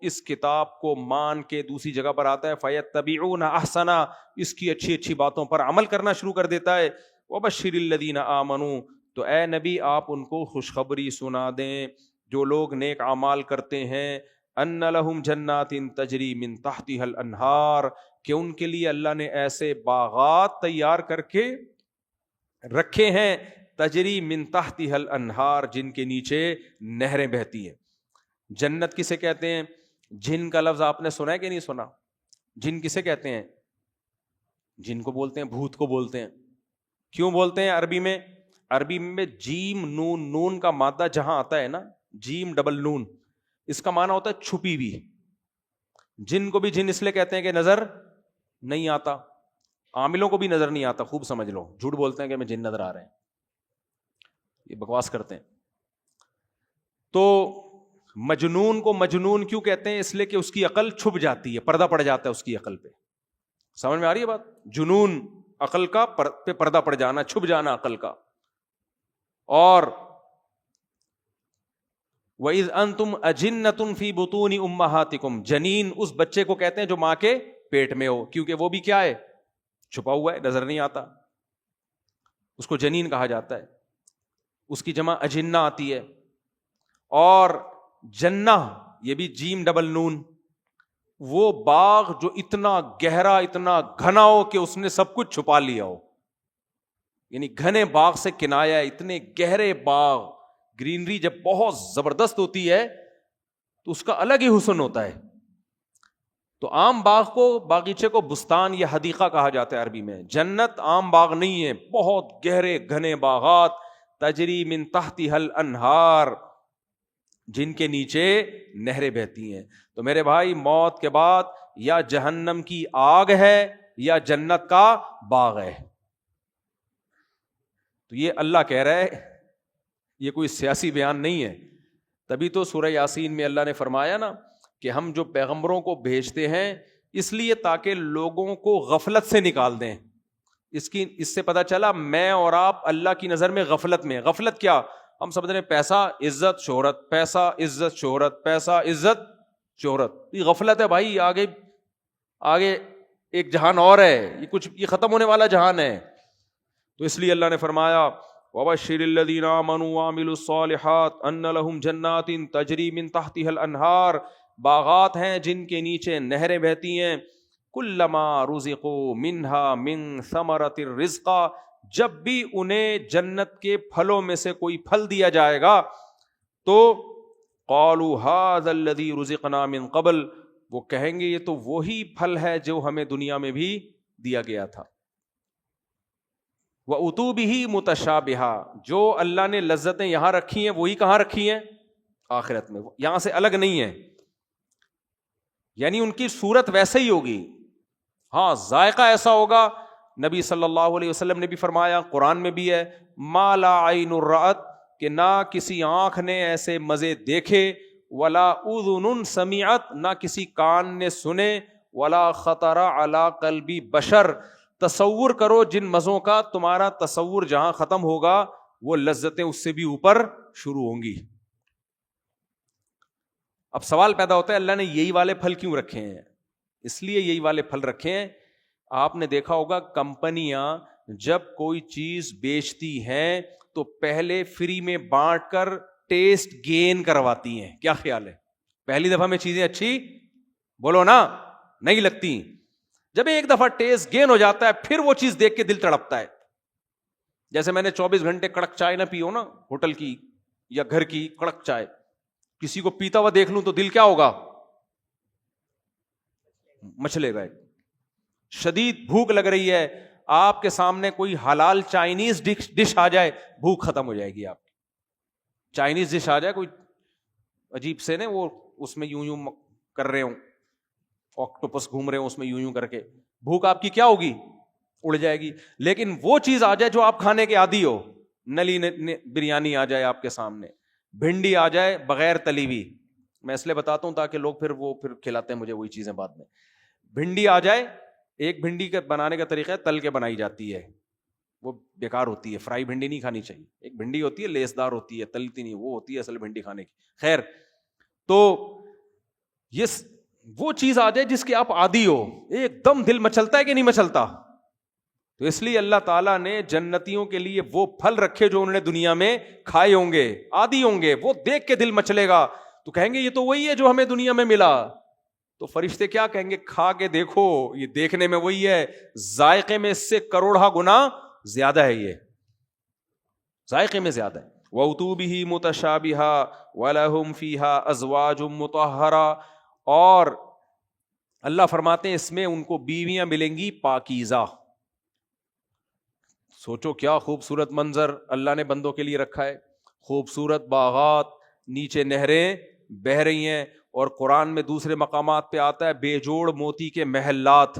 اس کتاب کو مان کے دوسری جگہ پر آتا ہے فَيَتَّبِعُونَ أَحْسَنَ, اس کی اچھی اچھی باتوں پر عمل کرنا شروع کر دیتا ہے. وَبَشِّرِ الَّذِينَ آمَنُوا, تو اے نبی آپ ان کو خوشخبری سنا دیں جو لوگ نیک اعمال کرتے ہیں, أَنَّ لَهُمْ جَنَّاتٍ تَجْرِي مِن تَحْتِهَا الْأَنْهَارُ, کہ ان کے لیے اللہ نے ایسے باغات تیار کر کے رکھے ہیں, تجری من تحتها الانہار, جن کے نیچے نہریں بہتی ہیں. جنت کسے کہتے ہیں؟ جن کا لفظ آپ نے سنا ہے کہ نہیں سنا؟ جن کسے کہتے ہیں؟ جن کو بولتے ہیں بھوت کو بولتے ہیں. کیوں بولتے ہیں عربی میں؟ عربی میں جیم نون, نون کا مادہ جہاں آتا ہے نا, جیم ڈبل نون, اس کا معنی ہوتا ہے چھپی ہوئی. جن کو بھی جن اس لیے کہتے ہیں کہ نظر نہیں آتا, عاملوں کو بھی نظر نہیں آتا, خوب سمجھ لو, جھوٹ بولتے ہیں کہ میں جن نظر آ رہے ہیں, یہ بکواس کرتے ہیں. تو مجنون کو مجنون کیوں کہتے ہیں؟ اس لیے کہ اس کی عقل چھپ جاتی ہے, پردہ پڑ جاتا ہے اس کی عقل پہ. سمجھ میں آ رہی ہے بات؟ جنون عقل کا پہ پردہ پڑ جانا, چھپ جانا عقل کا. اور وَإِذْ أَنْتُمْ أَجِنَّةٌ فِي بُطُونِ أُمَّهَاتِكُمْ, جنین اس بچے کو کہتے ہیں جو ماں کے پیٹ میں ہو, کیونکہ وہ بھی کیا ہے؟ چھپا ہوا ہے, نظر نہیں آتا, اس کو جنین کہا جاتا ہے. اس کی جمع اجنہ آتی ہے. اور جنہ یہ بھی جیم ڈبل نون, وہ باغ جو اتنا گہرا اتنا گھنا ہو کہ اس نے سب کچھ چھپا لیا ہو, یعنی گھنے باغ سے کنایا ہے. اتنے گہرے باغ, گرینری جب بہت زبردست ہوتی ہے تو اس کا الگ ہی حسن ہوتا ہے. تو عام باغ کو, باغیچے کو بستان یا حدیقہ کہا جاتا ہے عربی میں. جنت عام باغ نہیں ہے, بہت گہرے گھنے باغات, تجری من تحتها الانہار, جن کے نیچے نہریں بہتی ہیں. تو میرے بھائی موت کے بعد یا جہنم کی آگ ہے یا جنت کا باغ ہے. تو یہ اللہ کہہ رہا ہے, یہ کوئی سیاسی بیان نہیں ہے. تبھی تو سورہ یاسین میں اللہ نے فرمایا نا کہ ہم جو پیغمبروں کو بھیجتے ہیں اس لیے تاکہ لوگوں کو غفلت سے نکال دیں. اس سے پتہ چلا میں اور آپ اللہ کی نظر میں غفلت میں. غفلت کیا؟ ہم سمجھ رہے ہیں پیسہ عزت شہرت, پیسہ عزت شہرت, پیسہ عزت شہرت. یہ غفلت ہے بھائی. آگے ایک جہان اور ہے, یہ ختم ہونے والا جہان ہے. تو اس لیے اللہ نے فرمایا وَبَشِّرِ الَّذِينَ آمَنُوا وَعَمِلُوا الصَّالِحَاتِ أَنَّ لَهُمْ جَنَّاتٍ تَجْرِي مِن تَحْتِهَا الْأَنْهَارُ, باغات ہیں جن کے نیچے نہریں بہتی ہیں. كُلَّمَا رُزِقُوا مِنْهَا مِن ثَمَرَةٍ رِزْقًا, جب بھی انہیں جنت کے پھلوں میں سے کوئی پھل دیا جائے گا تو قَالُوا هَذَا الَّذِي رُزِقْنَا مِن قَبْلُ, وہ کہیں گے یہ تو وہی پھل ہے جو ہمیں دنیا میں بھی دیا گیا تھا. وَأُتُوا بِهِ مُتَشَابِهًا, جو اللہ نے لذتیں یہاں رکھی ہیں وہی کہاں رکھی ہیں؟ آخرت میں, یہاں سے الگ نہیں ہے. یعنی ان کی صورت ویسے ہی ہوگی, ہاں ذائقہ ایسا ہوگا. نبی صلی اللہ علیہ وسلم نے بھی فرمایا, قرآن میں بھی ہے, مَا لَا عَيْنٌ رَأَتْ, کہ نہ کسی آنکھ نے ایسے مزے دیکھے, وَلَا أُذُنٌ سَمِعَتْ, نہ کسی کان نے سنے, وَلَا خَطَرَ عَلَى قَلْبِ بَشَرٍ, تصور کرو جن مزوں کا تمہارا تصور جہاں ختم ہوگا وہ لذتیں اس سے بھی اوپر شروع ہوں گی. اب سوال پیدا ہوتا ہے اللہ نے یہی والے پھل کیوں رکھے ہیں؟ اس لیے یہی والے پھل رکھے ہیں. آپ نے دیکھا ہوگا کمپنیاں جب کوئی چیز بیچتی ہیں تو پہلے فری میں بانٹ کر ٹیسٹ گین کرواتی ہیں. کیا خیال ہے؟ پہلی دفعہ میں چیزیں اچھی بولو نا نہیں لگتی. جب ایک دفعہ ٹیسٹ گین ہو جاتا ہے پھر وہ چیز دیکھ کے دل تڑپتا ہے. جیسے میں نے 24 گھنٹے کڑک چائے نہ پی ہو نا ہوٹل کی یا گھر کی کڑک چائے, کسی کو پیتا ہوا دیکھ لوں تو دل کیا ہوگا؟ مچلے گا. شدید بھوک لگ رہی ہے, آپ کے سامنے کوئی حلال چائنیز ڈش آ جائے, بھوک ختم ہو جائے گی آپ کی. چائنیز ڈش آ جائے کوئی عجیب سے نا, وہ اس میں یوں کر رہے ہوں, آکٹوپس گھوم رہے ہوں اس میں یوں کر کے, بھوک آپ کی کیا ہوگی؟ اڑ جائے گی. لیکن وہ چیز آ جائے جو آپ کھانے کے عادی ہو, نلی بریانی آ جائے آپ کے سامنے, بھنڈی آ جائے بغیر تلی ہوئی, میں اس لیے بتاتا ہوں تاکہ لوگ پھر کھلاتے ہیں مجھے وہی چیزیں بعد میں. بھنڈی آ جائے, ایک بھنڈی کا بنانے کا طریقہ ہے تل کے بنائی جاتی ہے, وہ بیکار ہوتی ہے, فرائی بھنڈی نہیں کھانی چاہیے. ایک بھنڈی ہوتی ہے لیس دار ہوتی ہے, تلتی نہیں, وہ ہوتی ہے اصل بھنڈی کھانے کی. خیر, تو یہ وہ چیز آ جائے جس کے آپ عادی ہو, ایک دم دل مچلتا ہے کہ نہیں مچلتا؟ تو اس لیے اللہ تعالیٰ نے جنتیوں کے لیے وہ پھل رکھے جو انہوں نے دنیا میں کھائے ہوں گے, عادی ہوں گے, وہ دیکھ کے دل مچلے گا تو کہیں گے یہ تو وہی ہے جو ہمیں دنیا میں ملا. تو فرشتے کیا کہیں گے؟ کھا کے دیکھو, یہ دیکھنے میں وہی ہے, ذائقے میں اس سے کروڑہ گنا زیادہ ہے, یہ ذائقے میں زیادہ ہے. وَأُتُوا بِهِ مُتَشَابِهًا وَلَهُمْ فِيهَا أَزْوَاجٌ مُطَهَّرَةٌ, اور اللہ فرماتے ہیں اس میں ان کو بیویاں ملیں گی پاکیزہ. سوچو کیا خوبصورت منظر اللہ نے بندوں کے لیے رکھا ہے, خوبصورت باغات, نیچے نہریں بہ رہی ہیں, اور قرآن میں دوسرے مقامات پہ آتا ہے بے جوڑ موتی کے محلات,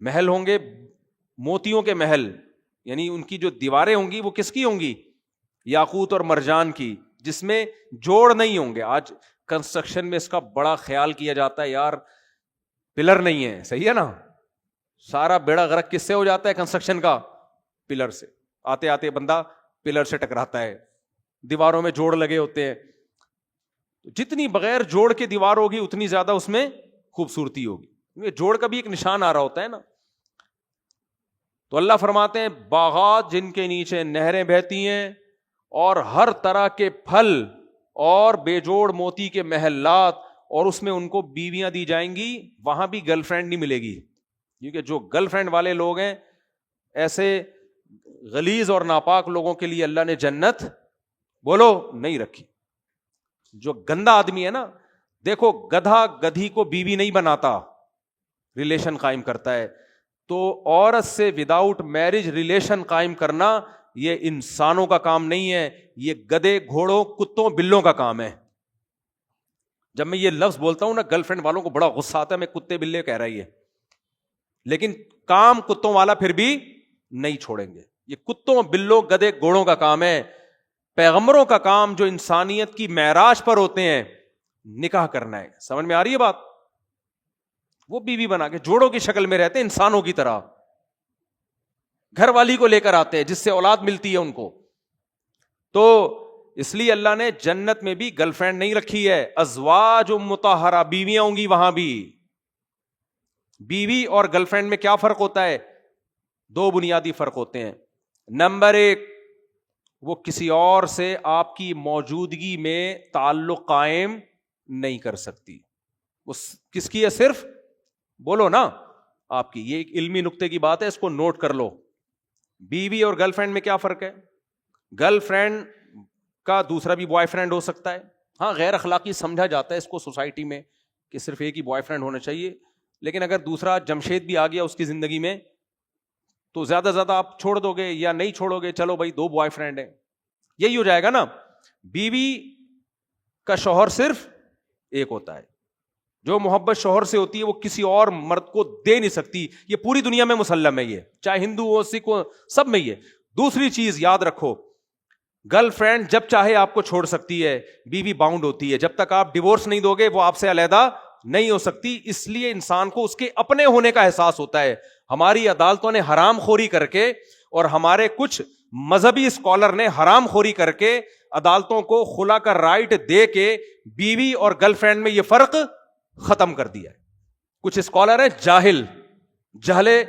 محل ہوں گے موتیوں کے محل, یعنی ان کی جو دیواریں ہوں گی وہ کس کی ہوں گی؟ یاقوت اور مرجان کی, جس میں جوڑ نہیں ہوں گے. آج کنسٹرکشن میں اس کا بڑا خیال کیا جاتا ہے, یار پلر نہیں ہے, صحیح ہے نا, سارا بیڑا غرق کس سے ہو جاتا ہے کنسٹرکشن کا؟ پلر سے. آتے آتے بندہ پلر سے ٹکراتا ہے, دیواروں میں جوڑ لگے ہوتے ہیں. جتنی بغیر جوڑ کے دیوار ہوگی اتنی زیادہ اس میں خوبصورتی ہوگی, جوڑ کا بھی ایک نشان آ رہا ہوتا ہے نا. تو اللہ فرماتے ہیں باغات جن کے نیچے نہریں بہتی ہیں, اور ہر طرح کے پھل, اور بے جوڑ موتی کے محلات, اور اس میں ان کو بیویاں دی جائیں گی. وہاں بھی گرل فرینڈ نہیں ملے گی, کیونکہ جو گرل فرینڈ والے لوگ ہیں ایسے غلیظ اور ناپاک لوگوں کے لیے اللہ نے جنت بولو نہیں رکھی. جو گندا آدمی ہے نا, دیکھو گدھا گدھی کو بیوی نہیں بناتا, ریلیشن قائم کرتا ہے. تو عورت سے وداؤٹ میرج ریلیشن قائم کرنا یہ انسانوں کا کام نہیں ہے, یہ گدھے گھوڑوں کتوں بلوں کا کام ہے. جب میں یہ لفظ بولتا ہوں نا گرل فرینڈ والوں کو بڑا غصہ آتا ہے, میں کتے بلے کہہ رہی ہے, لیکن کام کتوں والا پھر بھی نہیں چھوڑیں گے. یہ کتوں بلوں گدھے گھوڑوں کا کام ہے. پیغمبروں کا کام جو انسانیت کی معراج پر ہوتے ہیں نکاح کرنا ہے. سمجھ میں آ رہی ہے بات؟ وہ بیوی بنا کے جوڑوں کی شکل میں رہتے ہیں انسانوں کی طرح, گھر والی کو لے کر آتے ہیں جس سے اولاد ملتی ہے ان کو. تو اس لیے اللہ نے جنت میں بھی گرل فرینڈ نہیں رکھی ہے, ازواج مطہرہ, بیویاں ہوں گی وہاں بھی. بیوی اور گرل فرینڈ میں کیا فرق ہوتا ہے؟ دو بنیادی فرق ہوتے ہیں. نمبر ایک, وہ کسی اور سے آپ کی موجودگی میں تعلق قائم نہیں کر سکتی. وہ کس کی ہے؟ صرف بولو نا آپ کی. یہ ایک علمی نقطے کی بات ہے, اس کو نوٹ کر لو. بیوی اور گرل فرینڈ میں کیا فرق ہے؟ گرل فرینڈ کا دوسرا بھی بوائے فرینڈ ہو سکتا ہے. ہاں غیر اخلاقی سمجھا جاتا ہے اس کو سوسائٹی میں کہ صرف ایک ہی بوائے فرینڈ ہونا چاہیے, لیکن اگر دوسرا جمشید بھی آ گیا اس کی زندگی میں تو زیادہ زیادہ آپ چھوڑ دو گے یا نہیں چھوڑو گے, چلو بھائی دو بوائے فرینڈ ہیں, یہی ہو جائے گا نا. بیوی کا شوہر صرف ایک ہوتا ہے. جو محبت شوہر سے ہوتی ہے وہ کسی اور مرد کو دے نہیں سکتی. یہ پوری دنیا میں مسلم ہے, یہ چاہے ہندو ہو سکھ ہو سب میں. یہ دوسری چیز یاد رکھو, گرل فرینڈ جب چاہے آپ کو چھوڑ سکتی ہے, بیوی باؤنڈ ہوتی ہے. جب تک آپ ڈیورس نہیں دو گے وہ آپ سے علیحدہ نہیں ہو سکتی. اس لیے انسان کو اس کے اپنے ہونے کا احساس ہوتا ہے. ہماری عدالتوں نے حرام خوری کر کے اور ہمارے کچھ مذہبی اسکالر نے حرام خوری کر کے عدالتوں کو خلا کا رائٹ دے کے بیوی اور گرل فرینڈ میں یہ فرق ختم کر دیا ہے. کچھ اسکالر ہیں جہل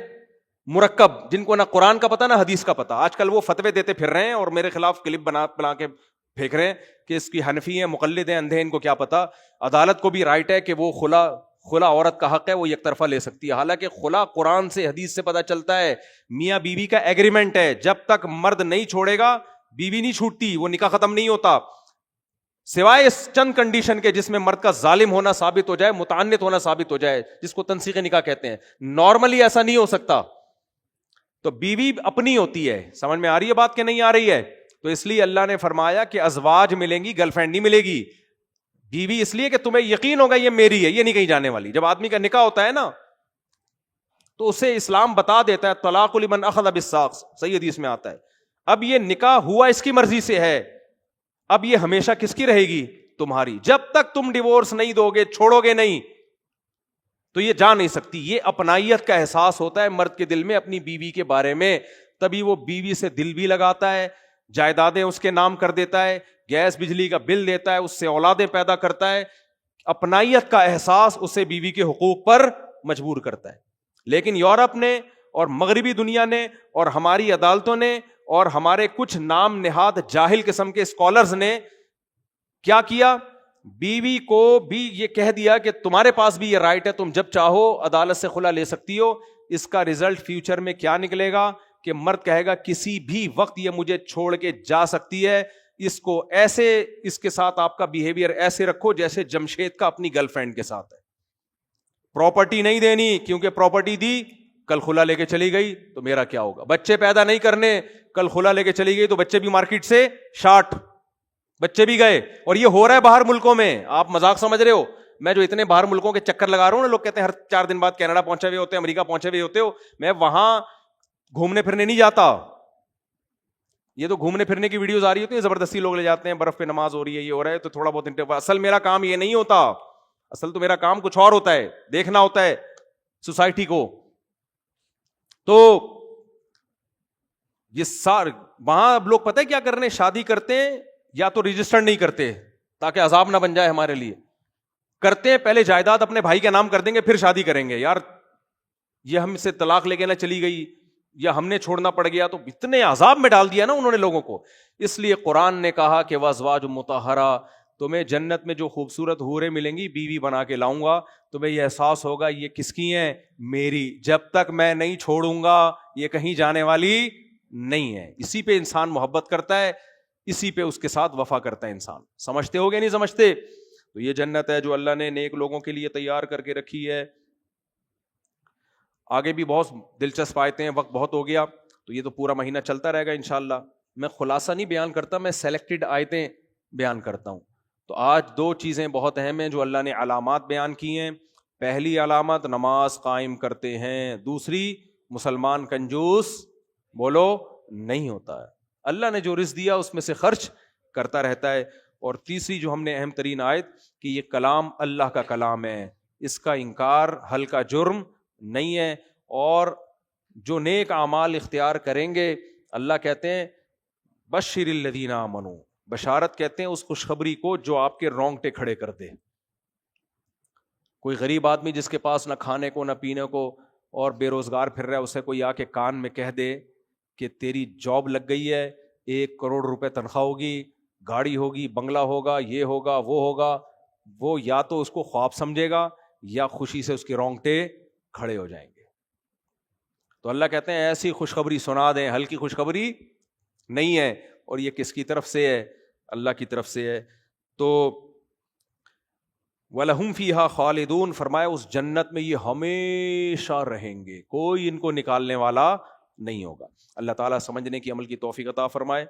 مرکب، جن کو نہ قرآن کا پتہ نہ حدیث کا پتہ. آج کل وہ فتوے دیتے پھر رہے ہیں اور میرے خلاف کلپ بنا کے پھینک رہے ہیں کہ اس کی حنفی ہیں، مقلد ہیں، اندھے، ان کو کیا پتا. عدالت کو بھی رائٹ ہے کہ وہ خلا عورت کا حق ہے، وہ یک طرفہ لے سکتی ہے. حالانکہ خلا قرآن سے حدیث سے پتہ چلتا ہے میاں بیوی کا ایگریمنٹ ہے، جب تک مرد نہیں چھوڑے گا بیوی نہیں چھوٹتی، وہ نکاح ختم نہیں ہوتا، سوائے اس چند کنڈیشن کے جس میں مرد کا ظالم ہونا ثابت ہو جائے، متعنت ہونا ثابت ہو جائے، جس کو تنسیخ نکاح کہتے ہیں. نارملی ایسا نہیں ہو سکتا. تو بیوی اپنی ہوتی ہے. سمجھ میں آ رہی ہے بات کہ نہیں آ رہی ہے؟ تو اس لیے اللہ نے فرمایا کہ ازواج ملیں گی، گرل فرینڈ نہیں ملے گی. بیوی اس لیے کہ تمہیں یقین ہوگا یہ میری ہے، یہ نہیں کہیں جانے والی. جب آدمی کا نکاح ہوتا ہے نا تو اسے اسلام بتا دیتا ہے طلاق لمن اخذ بالساق، صحیح حدیث میں آتا ہے. اب یہ نکاح ہوا اس کی مرضی سے ہے، اب یہ ہمیشہ کس کی رہے گی؟ تمہاری. جب تک تم ڈیورس نہیں دو گے، چھوڑو گے نہیں، تو یہ جا نہیں سکتی. یہ اپنائیت کا احساس ہوتا ہے مرد کے دل میں اپنی بیوی کے بارے میں، تبھی وہ بیوی سے دل بھی لگاتا ہے، جائیدادیں اس کے نام کر دیتا ہے، گیس بجلی کا بل دیتا ہے، اس سے اولادیں پیدا کرتا ہے. اپنائیت کا احساس اسے بیوی کے حقوق پر مجبور کرتا ہے. لیکن یورپ نے اور مغربی دنیا نے اور ہماری عدالتوں نے اور ہمارے کچھ نام نہاد جاہل قسم کے اسکالرز نے کیا کیا؟ بیوی کو بھی یہ کہہ دیا کہ تمہارے پاس بھی یہ رائٹ ہے، تم جب چاہو عدالت سے خلا لے سکتی ہو. اس کا ریزلٹ فیوچر میں کیا نکلے گا کہ مرد کہے گا کسی بھی وقت یہ مجھے چھوڑ کے جا سکتی ہے. اس کو ایسے، اس کے ساتھ آپ کا بیہیویئر ایسے رکھو جیسے جمشید کا اپنی گرل فرینڈ کے ساتھ ہے. پراپرٹی نہیں دینی، کیونکہ پراپرٹی دی کل خلا لے کے چلی گئی تو میرا کیا ہوگا. بچے پیدا نہیں کرنے، کل خلا لے کے چلی گئی تو بچے بھی مارکیٹ سے شارٹ، بچے بھی گئے. اور یہ ہو رہا ہے باہر ملکوں میں. آپ مذاق سمجھ رہے ہو؟ میں جو اتنے باہر ملکوں کے چکر لگا رہا ہوں نا، لوگ کہتے ہیں ہر 4 دن بعد کینیڈا پہنچے ہوئے ہوتے ہیں، امریکہ پہنچے ہوئے ہوتے ہو. میں وہاں گھومنے پھرنے نہیں جاتا. یہ تو گھومنے پھرنے کی ویڈیوز آ رہی ہوتی ہیں، زبردستی لوگ لے جاتے ہیں، برف پہ نماز ہو رہی ہے، یہ ہو رہا ہے تو تھوڑا بہت اصل میرا کام یہ نہیں ہوتا. اصل تو میرا کام کچھ اور ہوتا ہے، دیکھنا ہوتا ہے سوسائٹی کو. تو یہ وہاں اب لوگ پتہ ہے کیا کر رہے ہیں؟ شادی کرتے ہیں یا تو رجسٹر نہیں کرتے تاکہ عذاب نہ بن جائے ہمارے لیے. کرتے ہیں پہلے جائیداد اپنے بھائی کے نام کر دیں گے، پھر شادی کریں گے. یار یہ ہم سے طلاق لے کے نہ چلی گئی یا ہم نے چھوڑنا پڑ گیا، تو اتنے عذاب میں ڈال دیا نا انہوں نے لوگوں کو. اس لیے قرآن نے کہا کہ وازواج مطہرہ، تمہیں جنت میں جو خوبصورت حوریں ملیں گی بیوی بنا کے لاؤں گا. تمہیں یہ احساس ہوگا یہ کس کی ہیں؟ میری. جب تک میں نہیں چھوڑوں گا یہ کہیں جانے والی نہیں ہے. اسی پہ انسان محبت کرتا ہے، اسی پہ اس کے ساتھ وفا کرتا ہے انسان. سمجھتے ہو گے نہیں سمجھتے؟ تو یہ جنت ہے جو اللہ نے نیک لوگوں کے لیے تیار کر کے رکھی ہے. آگے بھی بہت دلچسپ آیتیں ہیں، وقت بہت ہو گیا تو یہ تو پورا مہینہ چلتا رہے گا انشاءاللہ. میں خلاصہ نہیں بیان کرتا، میں سلیکٹڈ آیتیں بیان کرتا ہوں. تو آج 2 چیزیں بہت اہم ہیں جو اللہ نے علامات بیان کی ہیں. پہلی علامت نماز قائم کرتے ہیں، دوسری مسلمان کنجوس بولو نہیں ہوتا ہے، اللہ نے جو رزق دیا اس میں سے خرچ کرتا رہتا ہے. اور تیسری جو ہم نے اہم ترین آیت کہ یہ کلام اللہ کا کلام ہے، اس کا انکار ہلکا جرم نہیں ہے. اور جو نیک اعمال اختیار کریں گے اللہ کہتے ہیں بشر الذین آمنوا، بشارت کہتے ہیں اس خوشخبری کو جو آپ کے رونگٹے کھڑے کر دے. کوئی غریب آدمی جس کے پاس نہ کھانے کو نہ پینے کو اور بے روزگار پھر رہا ہے، اسے کوئی آ کے کان میں کہہ دے کہ تیری جاب لگ گئی ہے، 1 کروڑ روپے تنخواہ ہوگی، گاڑی ہوگی، بنگلہ ہوگا، یہ ہوگا وہ ہوگا، وہ یا تو اس کو خواب سمجھے گا یا خوشی سے اس کے رونگٹے کھڑے ہو جائیں گے. تو اللہ کہتے ہیں ایسی خوشخبری سنا دیں، ہلکی خوشخبری نہیں ہے. اور یہ کس کی طرف سے ہے؟ اللہ کی طرف سے ہے. تو وَلَهُمْ فِيهَا خَالِدُونَ، فرمایا اس جنت میں یہ ہمیشہ رہیں گے، کوئی ان کو نکالنے والا نہیں ہوگا. اللہ تعالیٰ سمجھنے کی عمل کی توفیق عطا فرمائے.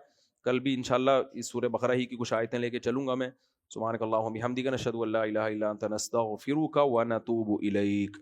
کل بھی انشاءاللہ اس سورہ بقرہ ہی کی کچھ آیتیں لے کے چلوں گا میں. سبحانک اللہم بحمدک، نشہد ان لا الہ الا انت، نستغفرک ونتوب الیک.